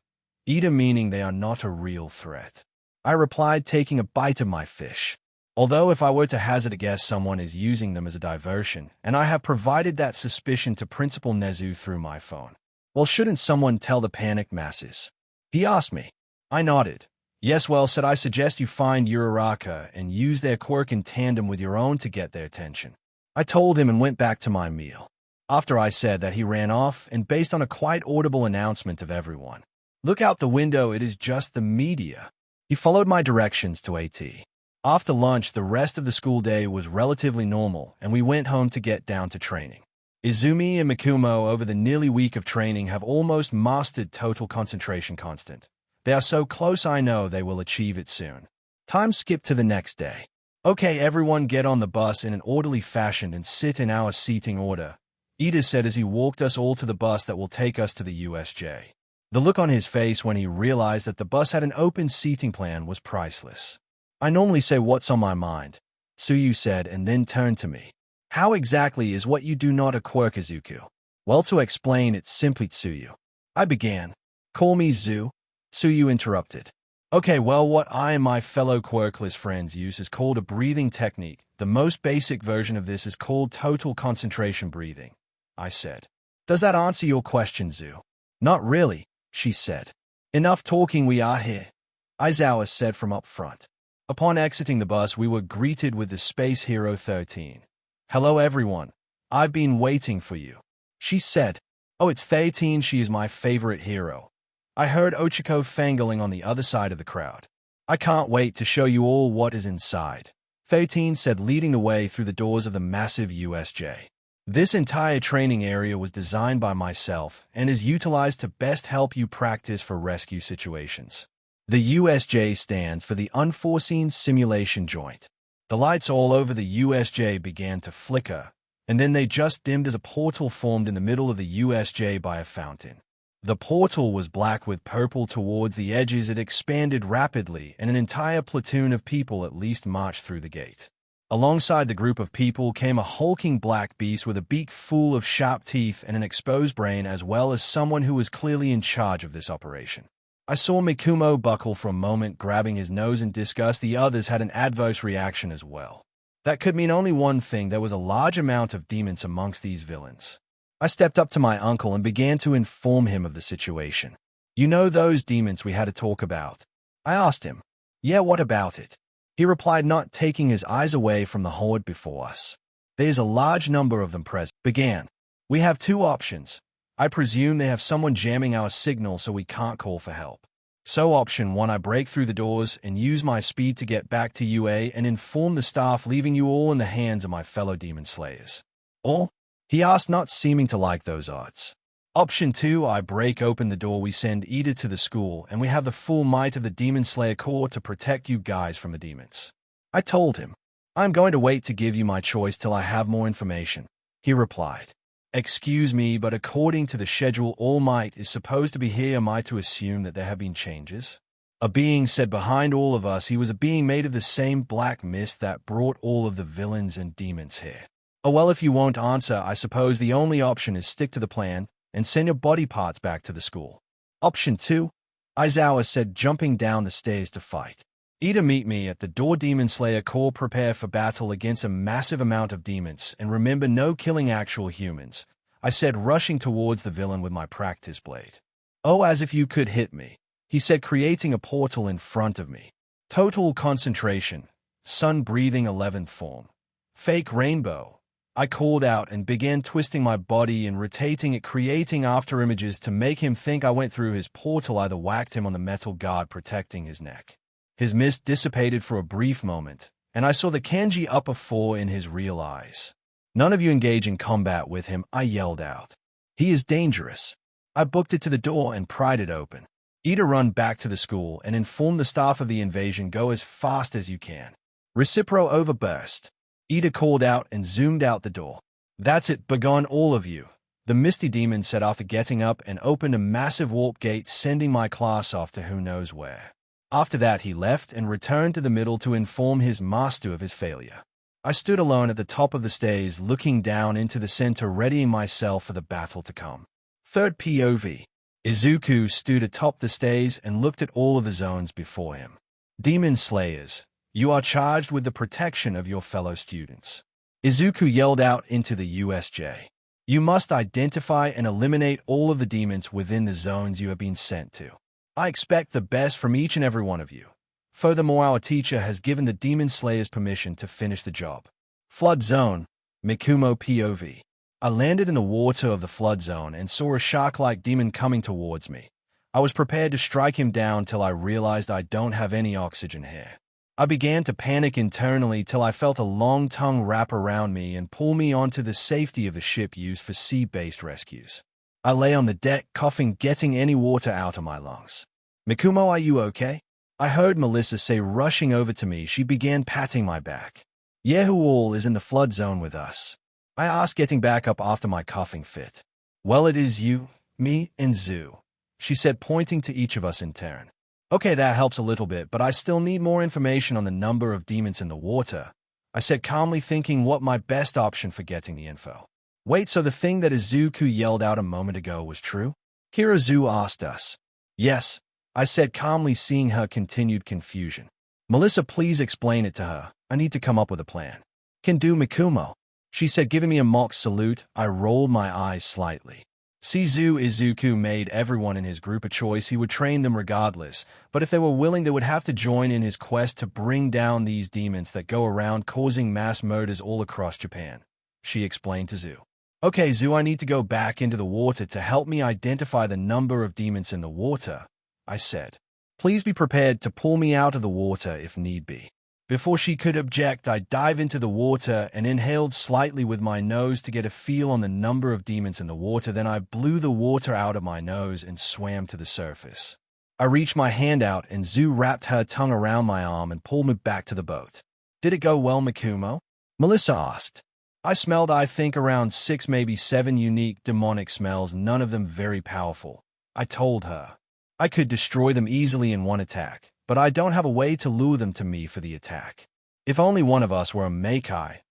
Ida meaning they are not a real threat. I replied, taking a bite of my fish. Although if I were to hazard a guess, someone is using them as a diversion, and I have provided that suspicion to Principal Nezu through my phone. Well, shouldn't someone tell the panicked masses? He asked me. I nodded. Yes, well, said I suggest you find Yoriichi and use their quirk in tandem with your own to get their attention. I told him and went back to my meal. After I said that, he ran off, and based on a quite audible announcement of everyone, look out the window, it is just the media. He followed my directions to AT. After lunch, the rest of the school day was relatively normal, and we went home to get down to training. Izumi and Mikumo, over the nearly week of training, have almost mastered total concentration constant. They are so close, I know they will achieve it soon. Time skipped to the next day. Okay, everyone get on the bus in an orderly fashion and sit in our seating order, Ida said as he walked us all to the bus that will take us to the USJ. The look on his face when he realized that the bus had an open seating plan was priceless. I normally say what's on my mind, Tsuyu said, and then turned to me. How exactly is what you do not a quirk, Izuku? Well, to explain, it's simply Tsuyu. I began. Call me Zu. Tsuyu interrupted. Okay, well, what I and my fellow quirkless friends use is called a breathing technique. The most basic version of this is called total concentration breathing, I said. Does that answer your question, Zu? Not really, she said. Enough talking, we are here, Aizawa said from up front. Upon exiting the bus, we were greeted with the Space Hero 13. Hello, everyone. I've been waiting for you, she said. Oh, it's 13, she is my favorite hero. I heard Ochiko fangirling on the other side of the crowd. I can't wait to show you all what is inside, 13 said, leading the way through the doors of the massive USJ. This entire training area was designed by myself and is utilized to best help you practice for rescue situations. The USJ stands for the Unforeseen Simulation Joint. The lights all over the USJ began to flicker, and then they just dimmed as a portal formed in the middle of the USJ by a fountain. The portal was black with purple towards the edges. It expanded rapidly, and an entire platoon of people at least marched through the gate. Alongside the group of people came a hulking black beast with a beak full of sharp teeth and an exposed brain, as well as someone who was clearly in charge of this operation. I saw Mikumo buckle for a moment, grabbing his nose in disgust. The others had an adverse reaction as well. That could mean only one thing: there was a large amount of demons amongst these villains. I stepped up to my uncle and began to inform him of the situation. You know those demons we had to talk about? I asked him. Yeah, what about it? He replied, not taking his eyes away from the horde before us. There's a large number of them present. Began. We have two options. I presume they have someone jamming our signal so we can't call for help. So option 1, I break through the doors and use my speed to get back to UA and inform the staff, leaving you all in the hands of my fellow demon slayers. Or? He asked, not seeming to like those odds. Option 2, I break open the door, we send Ida to the school, and we have the full might of the Demon Slayer Corps to protect you guys from the demons. I told him, I'm going to wait to give you my choice till I have more information. He replied, excuse me, but according to the schedule, All Might is supposed to be here. Am I to assume that there have been changes? A being said behind all of us. He was a being made of the same black mist that brought all of the villains and demons here. Oh well, if you won't answer, I suppose the only option is stick to the plan and send your body parts back to the school. Option 2, Aizawa said, jumping down the stairs to fight. Ida, meet me at the door. Demon Slayer Corps, prepare for battle against a massive amount of demons, and remember, no killing actual humans, I said, rushing towards the villain with my practice blade. Oh, as if you could hit me, he said, creating a portal in front of me. Total concentration, sun breathing 11th form. Fake rainbow. I called out and began twisting my body and rotating it, creating afterimages to make him think I went through his portal. I whacked him on the metal guard protecting his neck. His mist dissipated for a brief moment, and I saw the kanji upper 4 in his real eyes. None of you engage in combat with him, I yelled out. He is dangerous. I booked it to the door and pried it open. Ida, run back to the school and inform the staff of the invasion. Go as fast as you can. Recipro overburst. Ida called out and zoomed out the door. That's it, begone all of you, the misty demon said after getting up and opened a massive warp gate sending my class off to who knows where. After that he left and returned to the middle to inform his master of his failure. I stood alone at the top of the stairs looking down into the center readying myself for the battle to come. Third POV. Izuku stood atop the stairs and looked at all of the zones before him. Demon Slayers, you are charged with the protection of your fellow students. Izuku yelled out into the USJ. You must identify and eliminate all of the demons within the zones you have been sent to. I expect the best from each and every one of you. Furthermore, our teacher has given the Demon Slayers permission to finish the job. Flood Zone, Mikumo POV. I landed in the water of the flood zone and saw a shark-like demon coming towards me. I was prepared to strike him down till I realized I don't have any oxygen here. I began to panic internally till I felt a long tongue wrap around me and pull me onto the safety of the ship used for sea-based rescues. I lay on the deck, coughing, getting any water out of my lungs. Mikumo, are you okay? I heard Melissa say, rushing over to me. She began patting my back. Yeah, who all is in the flood zone with us? I asked, getting back up after my coughing fit. Well, it is you, me, and Zoo, she said, pointing to each of us in turn. Okay, that helps a little bit, but I still need more information on the number of demons in the water, I said calmly, thinking what my best option for getting the info. Wait, so the thing that Izuku yelled out a moment ago was true? Kirazu asked us. Yes, I said calmly, seeing her continued confusion. Melissa, please explain it to her. I need to come up with a plan. Can do, Mikumo, she said, giving me a mock salute. I rolled my eyes slightly. Izuku made everyone in his group a choice. He would train them regardless, but if they were willing, they would have to join in his quest to bring down these demons that go around causing mass murders all across Japan, she explained to Zoo. Okay, Zoo, I need to go back into the water to help me identify the number of demons in the water, I said. Please be prepared to pull me out of the water if need be. Before she could object, I dived into the water and inhaled slightly with my nose to get a feel on the number of demons in the water. Then I blew the water out of my nose and swam to the surface. I reached my hand out and Zoo wrapped her tongue around my arm and pulled me back to the boat. Did it go well, Mikumo? Melissa asked. I smelled, I think, around 6, maybe 7 unique demonic smells, none of them very powerful, I told her. I could destroy them easily in one attack, but I don't have a way to lure them to me for the attack. If only one of us were a Meikai.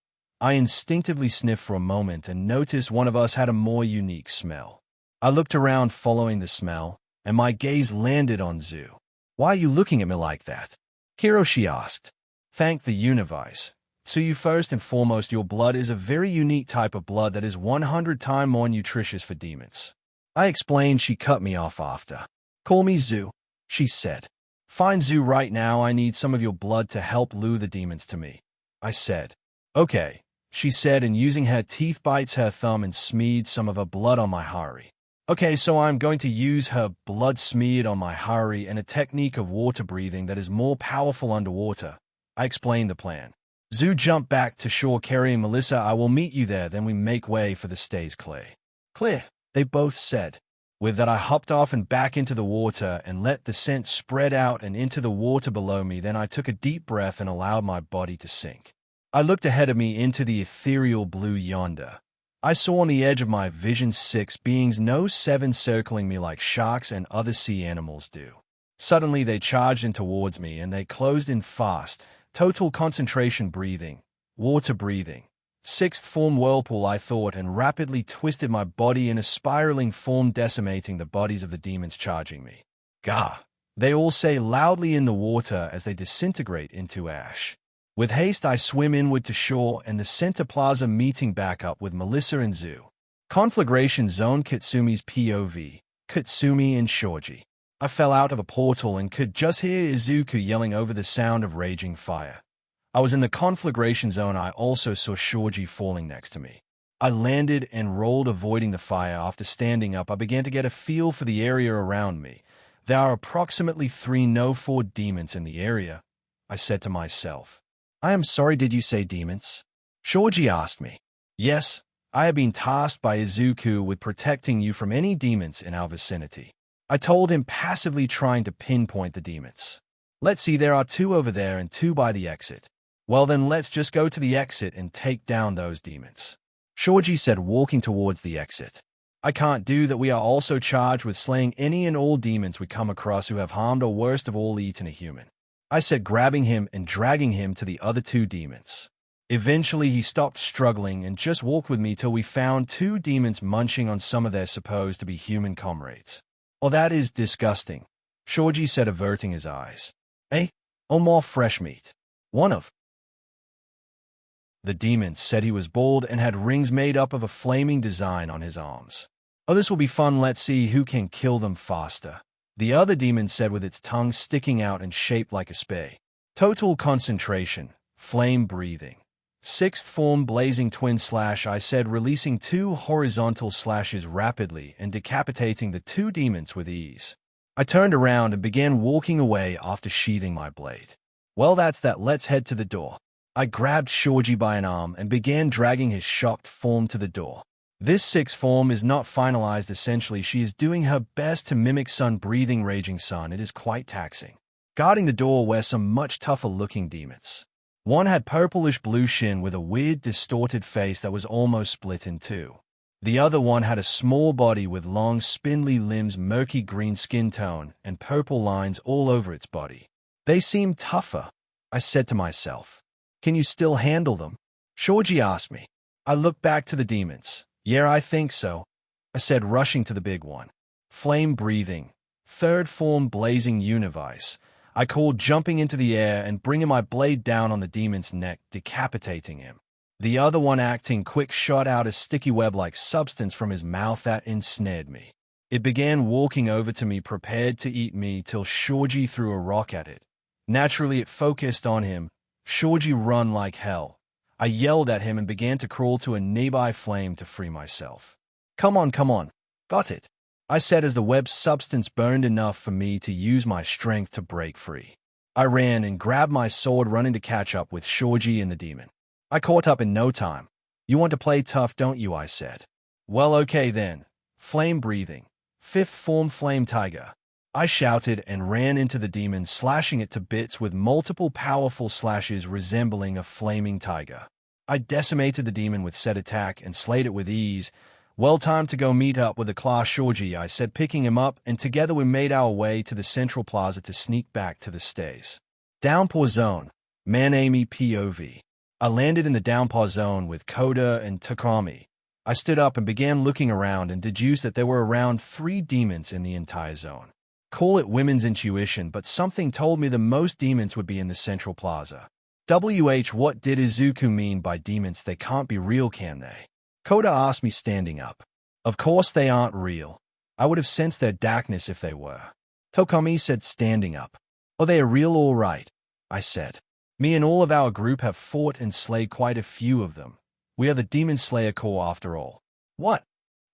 I instinctively sniffed for a moment and noticed one of us had a more unique smell. I looked around following the smell, and my gaze landed on Zoo. Why are you looking at me like that? Hiroshi asked. Thank the universe. So you, first and foremost, your blood is a very unique type of blood that is 100 times more nutritious for demons. I explained. She cut me off after. Call me Zoo, she said. Fine, Zoo, right now I need some of your blood to help lure the demons to me, I said. Okay, she said, and using her teeth bites her thumb and smeared some of her blood on my Hari. Okay, so I'm going to use her blood smeared on my Hari and a technique of water breathing that is more powerful underwater. I explained the plan. Zoo jumped back to shore carrying Melissa. I will meet you there, then we make way for the stays clear. Clear, they both said. With that, I hopped off and back into the water and let the scent spread out and into the water below me. Then I took a deep breath and allowed my body to sink. I looked ahead of me into the ethereal blue yonder. I saw on the edge of my vision 6 beings, no 7, circling me like sharks and other sea animals do. Suddenly they charged in towards me and they closed in fast. Total concentration breathing, water breathing. 6th form whirlpool, I thought, and rapidly twisted my body in a spiraling form, decimating the bodies of the demons charging me. Gah! They all say loudly in the water as they disintegrate into ash. With haste, I swim inward to shore and the center plaza, meeting back up with Melissa and Zoo. Conflagration Zone, Katsumi's POV, Katsumi and Shoji. I fell out of a portal and could just hear Izuku yelling over the sound of raging fire. I was in the conflagration zone. I also saw Shoji falling next to me. I landed and rolled, avoiding the fire. After standing up, I began to get a feel for the area around me. There are approximately 3, no 4 demons in the area, I said to myself. I am sorry, did you say demons? Shoji asked me. Yes, I have been tasked by Izuku with protecting you from any demons in our vicinity, I told him, passively trying to pinpoint the demons. Let's see, there are 2 over there and 2 by the exit. Well then let's just go to the exit and take down those demons. Shoji said, walking towards the exit. I can't do that. We are also charged with slaying any and all demons we come across who have harmed or worst of all eaten a human. I said, grabbing him and dragging him to the other two demons. Eventually he stopped struggling and just walked with me till we found two demons munching on some of their supposed to be human comrades. Oh, that is disgusting, Shoji said, averting his eyes. Eh? Oh, more fresh meat. One of the demons said he was bald and had rings made up of a flaming design on his arms. Oh, this will be fun. Let's see who can kill them faster. The other demon said, with its tongue sticking out and shaped like a spear. Total concentration. Flame breathing. Sixth form blazing twin slash, I said, releasing two horizontal slashes rapidly and decapitating the two demons with ease. I turned around and began walking away after sheathing my blade. Well, that's that. Let's head to the door. I grabbed Shoji by an arm and began dragging his shocked form to the door. This sixth form is not finalized. Essentially, she is doing her best to mimic sun-breathing raging sun. It is quite taxing. Guarding the door were some much tougher-looking demons. One had purplish-blue skin with a weird, distorted face that was almost split in two. The other one had a small body with long, spindly limbs, murky green skin tone, and purple lines all over its body. They seemed tougher, I said to myself. Can you still handle them? Shoji asked me. I looked back to the demons. Yeah, I think so, I said, rushing to the big one. Flame breathing. Third form blazing univice. I called, jumping into the air and bringing my blade down on the demon's neck, decapitating him. The other one, acting quick, shot out a sticky web-like substance from his mouth that ensnared me. It began walking over to me, prepared to eat me, till Shoji threw a rock at it. Naturally, it focused on him. Shoji run like hell. I yelled at him and began to crawl to a nearby flame to free myself. Come on, come on. Got it, I said as the web substance burned enough for me to use my strength to break free. I ran and grabbed my sword, running to catch up with Shoji and the demon. I caught up in no time. You want to play tough, don't you? I said. Well, okay then. Flame breathing. Fifth form flame tiger. I shouted and ran into the demon, slashing it to bits with multiple powerful slashes resembling a flaming tiger. I decimated the demon with said attack and slayed it with ease. Well, time to go meet up with the class, Shoji, I said, picking him up, and together we made our way to the central plaza to sneak back to the stairs. Downpour zone. Manami POV. I landed in the downpour zone with Koda and Takami. I stood up and began looking around and deduced that there were around 3 demons in the entire zone. Call it women's intuition, but something told me the most demons would be in the central plaza. What did Izuku mean by demons? They can't be real, can they? Koda asked me, standing up. Of course they aren't real. I would have sensed their darkness if they were. Takami said, standing up. Oh, they are real, all right, I said. Me and all of our group have fought and slayed quite a few of them. We are the Demon Slayer Corps after all. What?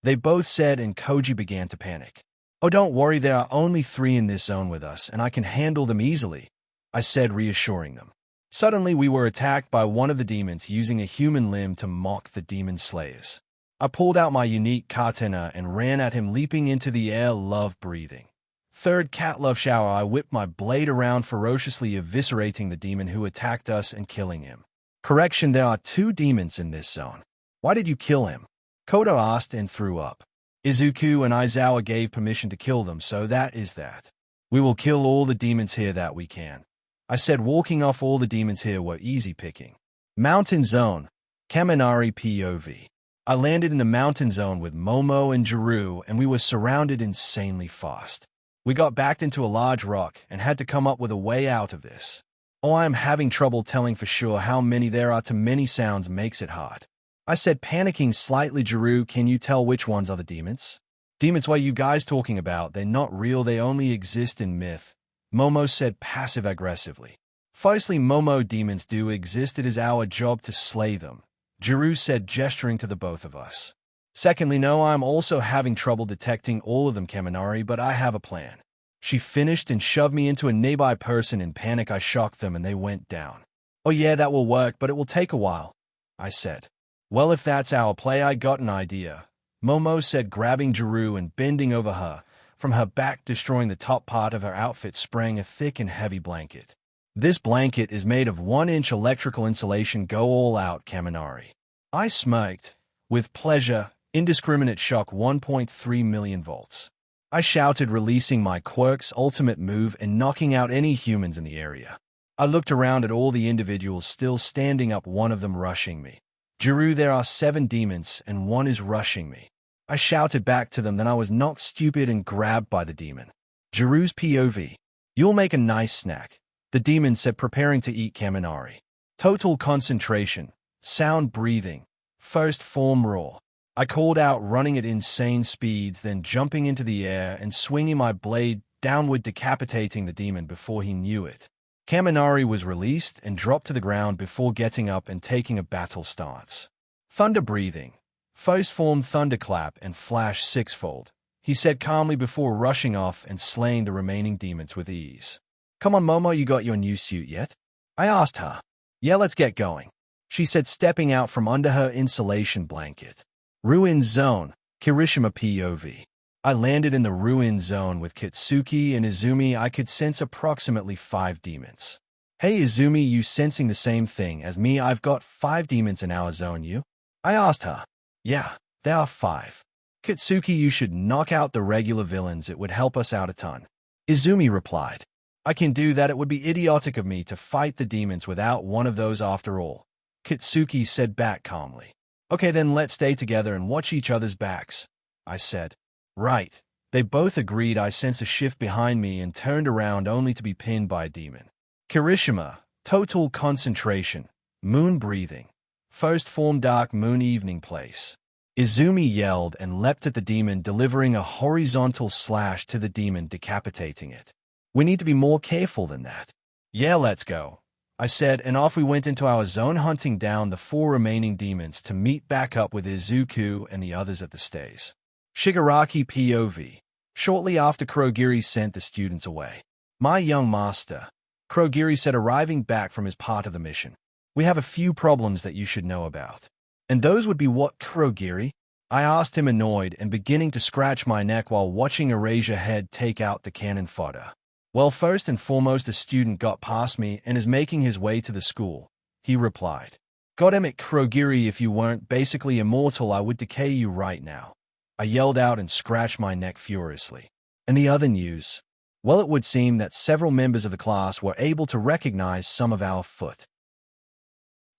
They both said, and Koji began to panic. Oh, don't worry, there are only 3 in this zone with us, and I can handle them easily, I said, reassuring them. Suddenly, we were attacked by one of the demons using a human limb to mock the Demon Slayers. I pulled out my unique katana and ran at him, leaping into the air, love breathing. Third cat love shower. I whipped my blade around, ferociously eviscerating the demon who attacked us and killing him. Correction, there are 2 demons in this zone. Why did you kill him? Koda asked and threw up. Izuku and Aizawa gave permission to kill them, so that is that. We will kill all the demons here that we can, I said, walking off. All the demons here were easy picking. Mountain zone. Kaminari POV. I landed in the mountain zone with Momo and Jiru, and we were surrounded insanely fast. We got backed into a large rock and had to come up with a way out of this. Oh, I am having trouble telling for sure how many there are. Too many sounds makes it hard, I said, panicking slightly. Jiru, can you tell which ones are the demons? Demons, what are you guys talking about? They're not real, they only exist in myth, Momo said passive-aggressively. Firstly, Momo, demons do exist. It is our job to slay them, Jiru said, gesturing to the both of us. Secondly, no, I'm also having trouble detecting all of them, Kaminari, but I have a plan. She finished and shoved me into a nearby person. In panic, I shocked them and they went down. Oh yeah, that will work, but it will take a while, I said. Well, if that's our play, I got an idea, Momo said, grabbing Jiru and bending over her. From her back, destroying the top part of her outfit, sprang a thick and heavy blanket. This blanket is made of 1-inch electrical insulation. Go all out, Kaminari. I smirked. With pleasure. Indiscriminate shock 1.3 million volts. I shouted, releasing my quirk's ultimate move and knocking out any humans in the area. I looked around at all the individuals still standing up, one of them rushing me. Jiru, there are 7 demons and 1 is rushing me. I shouted back to them, then I was knocked stupid and grabbed by the demon. Jiru's POV. You'll make a nice snack, the demon said, preparing to eat Kaminari. Total concentration. Sound breathing. First form raw. I called out, running at insane speeds, then jumping into the air and swinging my blade downward, decapitating the demon before he knew it. Kaminari was released and dropped to the ground before getting up and taking a battle stance. Thunder breathing. First form thunderclap and flash 6-fold, he said calmly before rushing off and slaying the remaining demons with ease. Come on, Momo, you got your new suit yet? I asked her. Yeah, let's get going, she said, stepping out from under her insulation blanket. Ruin Zone. Kirishima POV. I landed in the Ruin Zone with Kitsuki and Izumi. I could sense approximately 5 demons. Hey Izumi, you sensing the same thing as me? I've got 5 demons in our zone, you? I asked her. Yeah, there are 5. Kitsuki, you should knock out the regular villains, it would help us out a ton. Izumi replied. I can do that, it would be idiotic of me to fight the demons without one of those after all. Kitsuki said back calmly. Okay, then let's stay together and watch each other's backs, I said. Right. They both agreed. I sensed a shift behind me and turned around only to be pinned by a demon. Kirishima. Total concentration. Moon breathing. First form dark moon evening place. Izumi yelled and leapt at the demon, delivering a horizontal slash to the demon, decapitating it. We need to be more careful than that. Yeah, let's go, I said, and off we went into our zone, hunting down the 4 remaining demons to meet back up with Izuku and the others at the stays. Shigaraki POV. Shortly after Kurogiri sent the students away. My young master, Kurogiri said, arriving back from his part of the mission. We have a few problems that you should know about. And those would be what, Kurogiri? I asked him, annoyed and beginning to scratch my neck while watching Erasure Head take out the cannon fodder. Well, first and foremost, a student got past me and is making his way to the school, he replied. Goddammit, Kurogiri, if you weren't basically immortal, I would decay you right now. I yelled out and scratched my neck furiously. And the other news? Well, it would seem that several members of the class were able to recognize some of our foot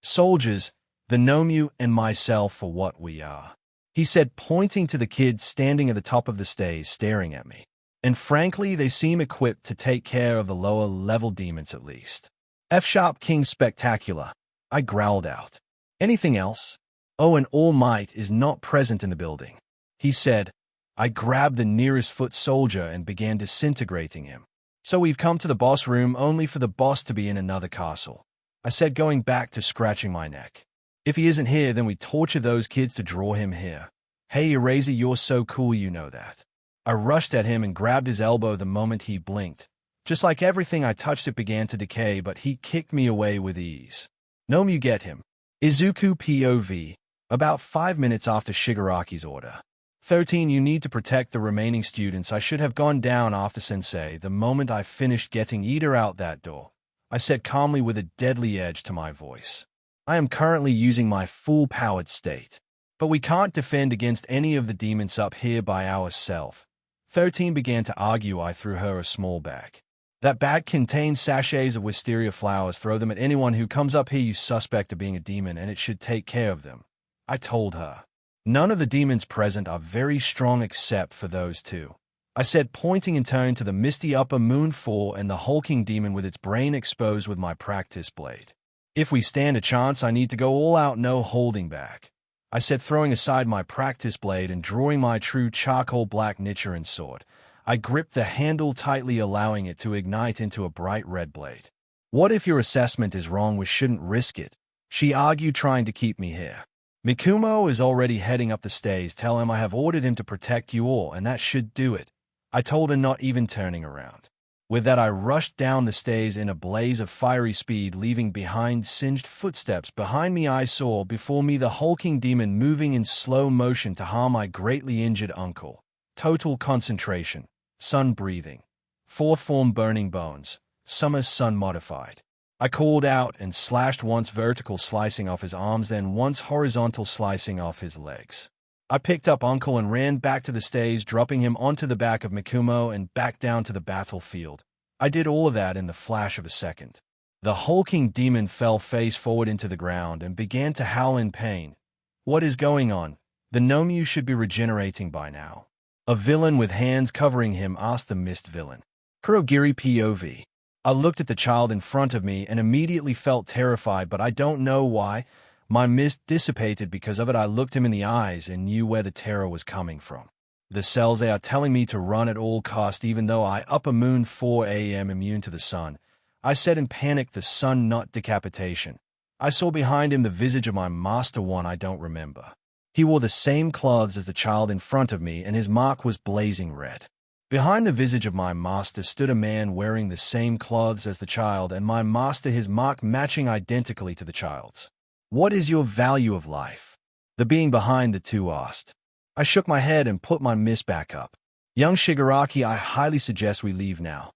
soldiers, the Nomu and myself, for what we are, he said, pointing to the kids standing at the top of the stays staring at me. And frankly, they seem equipped to take care of the lower-level demons at least. F-sharp King Spectacular, I growled out. Anything else? Oh, and All Might is not present in the building, he said. I grabbed the nearest foot soldier and began disintegrating him. So we've come to the boss room only for the boss to be in another castle, I said, going back to scratching my neck. If he isn't here, then we torture those kids to draw him here. Hey, Eraser, you're so cool, you know that. I rushed at him and grabbed his elbow the moment he blinked. Just like everything I touched, it began to decay, but he kicked me away with ease. Gnome, you get him. Izuku POV. About 5 minutes after Shigaraki's order. 13. You need to protect the remaining students. I should have gone down after Sensei the moment I finished getting Ida out that door, I said calmly with a deadly edge to my voice. I am currently using my full-powered state. But we can't defend against any of the demons up here by ourselves. 13 began to argue. I threw her a small bag. That bag contains sachets of wisteria flowers. Throw them at anyone who comes up here you suspect of being a demon, and it should take care of them, I told her. None of the demons present are very strong except for those 2, I said, pointing in turn to the misty upper moon 4 and the hulking demon with its brain exposed with my practice blade. If we stand a chance, I need to go all out, no holding back, I said, throwing aside my practice blade and drawing my true charcoal black Nichiren sword. I gripped the handle tightly, allowing it to ignite into a bright red blade. What if your assessment is wrong? We shouldn't risk it, she argued, trying to keep me here. Mikumo is already heading up the stays. Tell him I have ordered him to protect you all, and that should do it, I told her, not even turning around. With that, I rushed down the stays in a blaze of fiery speed, leaving behind singed footsteps. Behind me, I saw before me the hulking demon moving in slow motion to harm my greatly injured uncle. Total concentration. Sun breathing. 4th form burning bones. Summer sun modified. I called out and slashed once vertical, slicing off his arms, then once horizontal, slicing off his legs. I picked up Uncle and ran back to the stage, dropping him onto the back of Mikumo and back down to the battlefield. I did all of that in the flash of a second. The hulking demon fell face forward into the ground and began to howl in pain. What is going on? The Nomyu should be regenerating by now. A villain with hands covering him asked the mist villain. Kurogiri POV. I looked at the child in front of me and immediately felt terrified, but I don't know why. My mist dissipated because of it. I looked him in the eyes and knew where the terror was coming from. The cells, they are telling me to run at all cost, even though I upper moon 4 a.m. immune to the sun. I said in panic, the sun, not decapitation. I saw behind him the visage of my master, one I don't remember. He wore the same clothes as the child in front of me, and his mark was blazing red. Behind the visage of my master stood a man wearing the same clothes as the child, and my master, his mark matching identically to the child's. What is your value of life? The being behind the two asked. I shook my head and put my mist back up. Young Shigaraki, I highly suggest we leave now,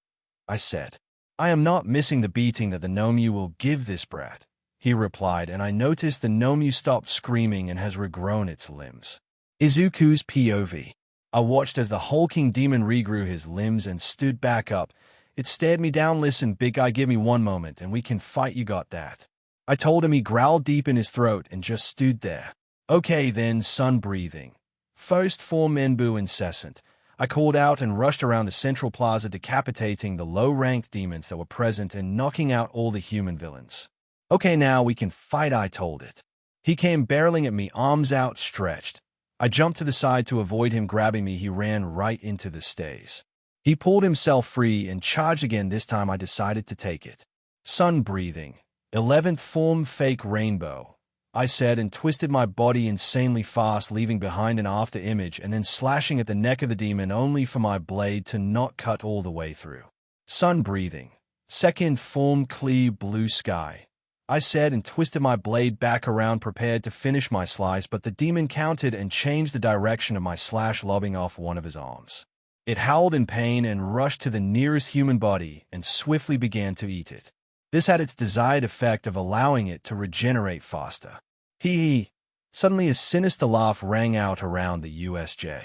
I said. I am not missing the beating that the Nomyu will give this brat, he replied, and I noticed the Nomyu stopped screaming and has regrown its limbs. Izuku's POV. I watched as the hulking demon regrew his limbs and stood back up. It stared me down. Listen, big guy, give me one moment and we can fight, you got that? I told him. He growled deep in his throat and just stood there. Okay then, sun breathing. First form Menbu incessant. I called out and rushed around the central plaza, decapitating the low-ranked demons that were present and knocking out all the human villains. Okay, now we can fight, I told it. He came barreling at me, arms outstretched. I jumped to the side to avoid him grabbing me. He ran right into the stays. He pulled himself free and charged again. This time I decided to take it. Sun breathing. 11th form fake rainbow, I said, and twisted my body insanely fast, leaving behind an after image and then slashing at the neck of the demon, only for my blade to not cut all the way through. Sun breathing. 2nd form clear blue sky, I said, and twisted my blade back around, prepared to finish my slice, but the demon countered and changed the direction of my slash, lobbing off one of his arms. It howled in pain and rushed to the nearest human body and swiftly began to eat it. This had its desired effect of allowing it to regenerate faster. Hee. Suddenly a sinister laugh rang out around the USJ.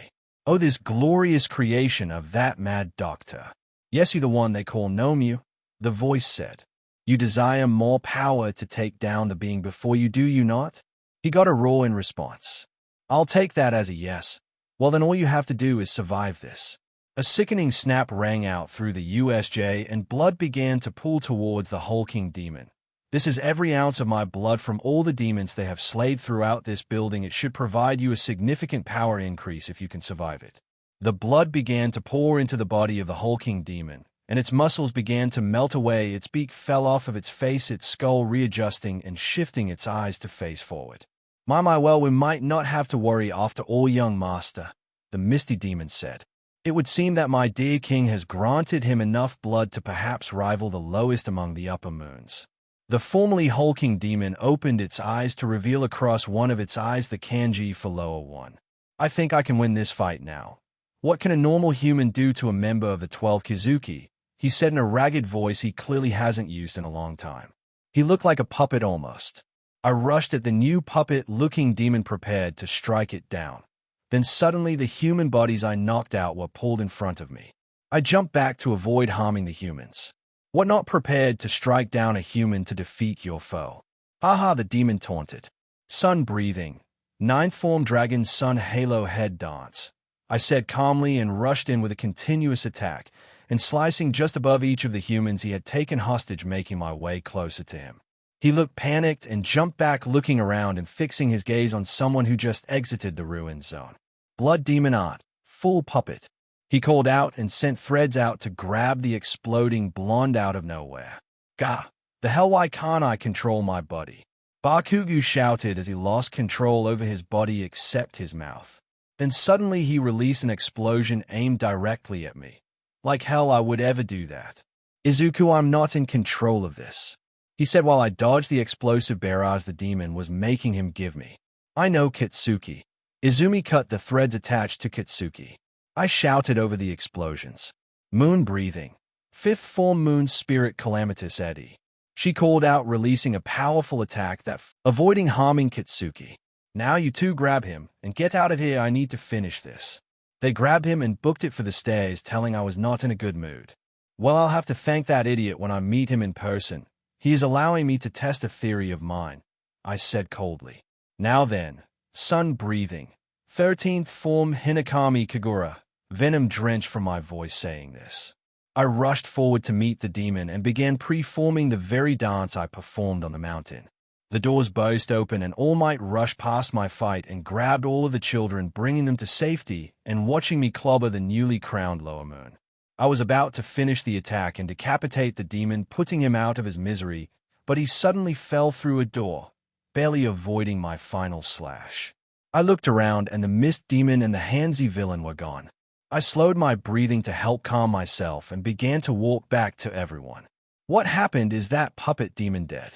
Oh, this glorious creation of that mad doctor. Yes, you the one they call Nomyu, the voice said. You desire more power to take down the being before you, do you not? He got a roar in response. I'll take that as a yes. Well, then all you have to do is survive this. A sickening snap rang out through the USJ and blood began to pool towards the hulking demon. This is every ounce of my blood from all the demons they have slayed throughout this building. It should provide you a significant power increase if you can survive it. The blood began to pour into the body of the hulking demon, and its muscles began to melt away. Its beak fell off of its face, its skull readjusting and shifting its eyes to face forward. My, well, we might not have to worry after all, young master, the misty demon said. It would seem that my dear king has granted him enough blood to perhaps rival the lowest among the upper moons. The formerly hulking demon opened its eyes to reveal across one of its eyes the kanji for lower one. I think I can win this fight now. What can a normal human do to a member of the 12 Kizuki? He said in a ragged voice he clearly hasn't used in a long time. He looked like a puppet almost. I rushed at the new puppet-looking demon, prepared to strike it down. Then suddenly the human bodies I knocked out were pulled in front of me. I jumped back to avoid harming the humans. What, not prepared to strike down a human to defeat your foe? Haha, the demon taunted. Sun breathing. 9th form dragon sun halo head dance, I said calmly, and rushed in with a continuous attack, and slicing just above each of the humans he had taken hostage, making my way closer to him. He looked panicked and jumped back, looking around and fixing his gaze on someone who just exited the ruin zone. Blood demon art, full puppet. He called out and sent threads out to grab the exploding blonde out of nowhere. Gah! The hell, why can't I control my body? Bakugu shouted as he lost control over his body except his mouth. Then suddenly he released an explosion aimed directly at me. Like hell I would ever do that. Izuku, I'm not in control of this, he said while I dodged the explosive barrage the demon was making him give me. I know, Kitsuki. Izumi, cut the threads attached to Kitsuki, I shouted over the explosions. Moon breathing. 5th form moon spirit calamitous eddy, She called out, releasing a powerful attack that avoiding harming Kitsuki. Now you two grab him and get out of here. I need to finish this. They grabbed him and booked it for the stairs, telling I was not in a good mood. Well, I'll have to thank that idiot when I meet him in person. He is allowing me to test a theory of mine, I said coldly. Now then, sun breathing. 13th form Hinakami Kagura, venom drenched from my voice saying this. I rushed forward to meet the demon and began pre-forming the very dance I performed on the mountain. The doors burst open and All Might rushed past my fight and grabbed all of the children, bringing them to safety and watching me clobber the newly crowned Lower Moon. I was about to finish the attack and decapitate the demon, putting him out of his misery, but he suddenly fell through a door, barely avoiding my final slash. I looked around and the mist demon and the handsy villain were gone. I slowed my breathing to help calm myself and began to walk back to everyone. What happened? Is that puppet demon dead?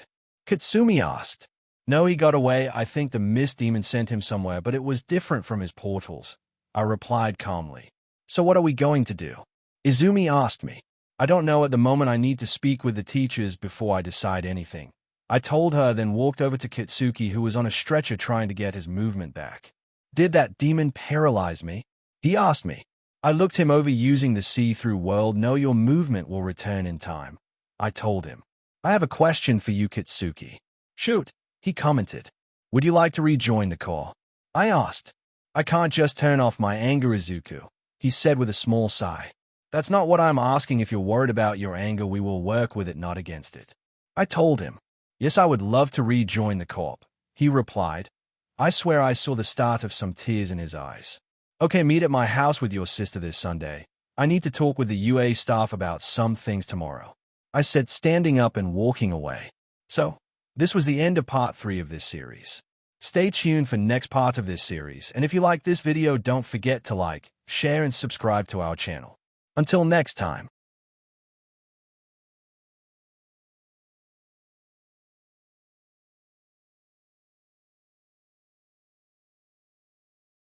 Katsumi asked. No, he got away. I think the mist demon sent him somewhere, but it was different from his portals, I replied calmly. So what are we going to do? Izumi asked me. I don't know at the moment. I need to speak with the teachers before I decide anything. I told her, then walked over to Kitsuki, who was on a stretcher trying to get his movement back. Did that demon paralyze me? He asked me. I looked him over using the see-through world. No, your movement will return in time, I told him. I have a question for you, Kitsuki. Shoot, he commented. Would you like to rejoin the call? I asked. I can't just turn off my anger, Izuku, he said with a small sigh. That's not what I'm asking. If you're worried about your anger, we will work with it, not against it. I told him. Yes, I would love to rejoin the corp, he replied. I swear I saw the start of some tears in his eyes. Okay, meet at my house with your sister this Sunday. I need to talk with the UA staff about some things tomorrow, I said, standing up and walking away. So, this was the end of part 3 of this series. Stay tuned for next part of this series, and if you like this video, don't forget to like, share, and subscribe to our channel. Until next time.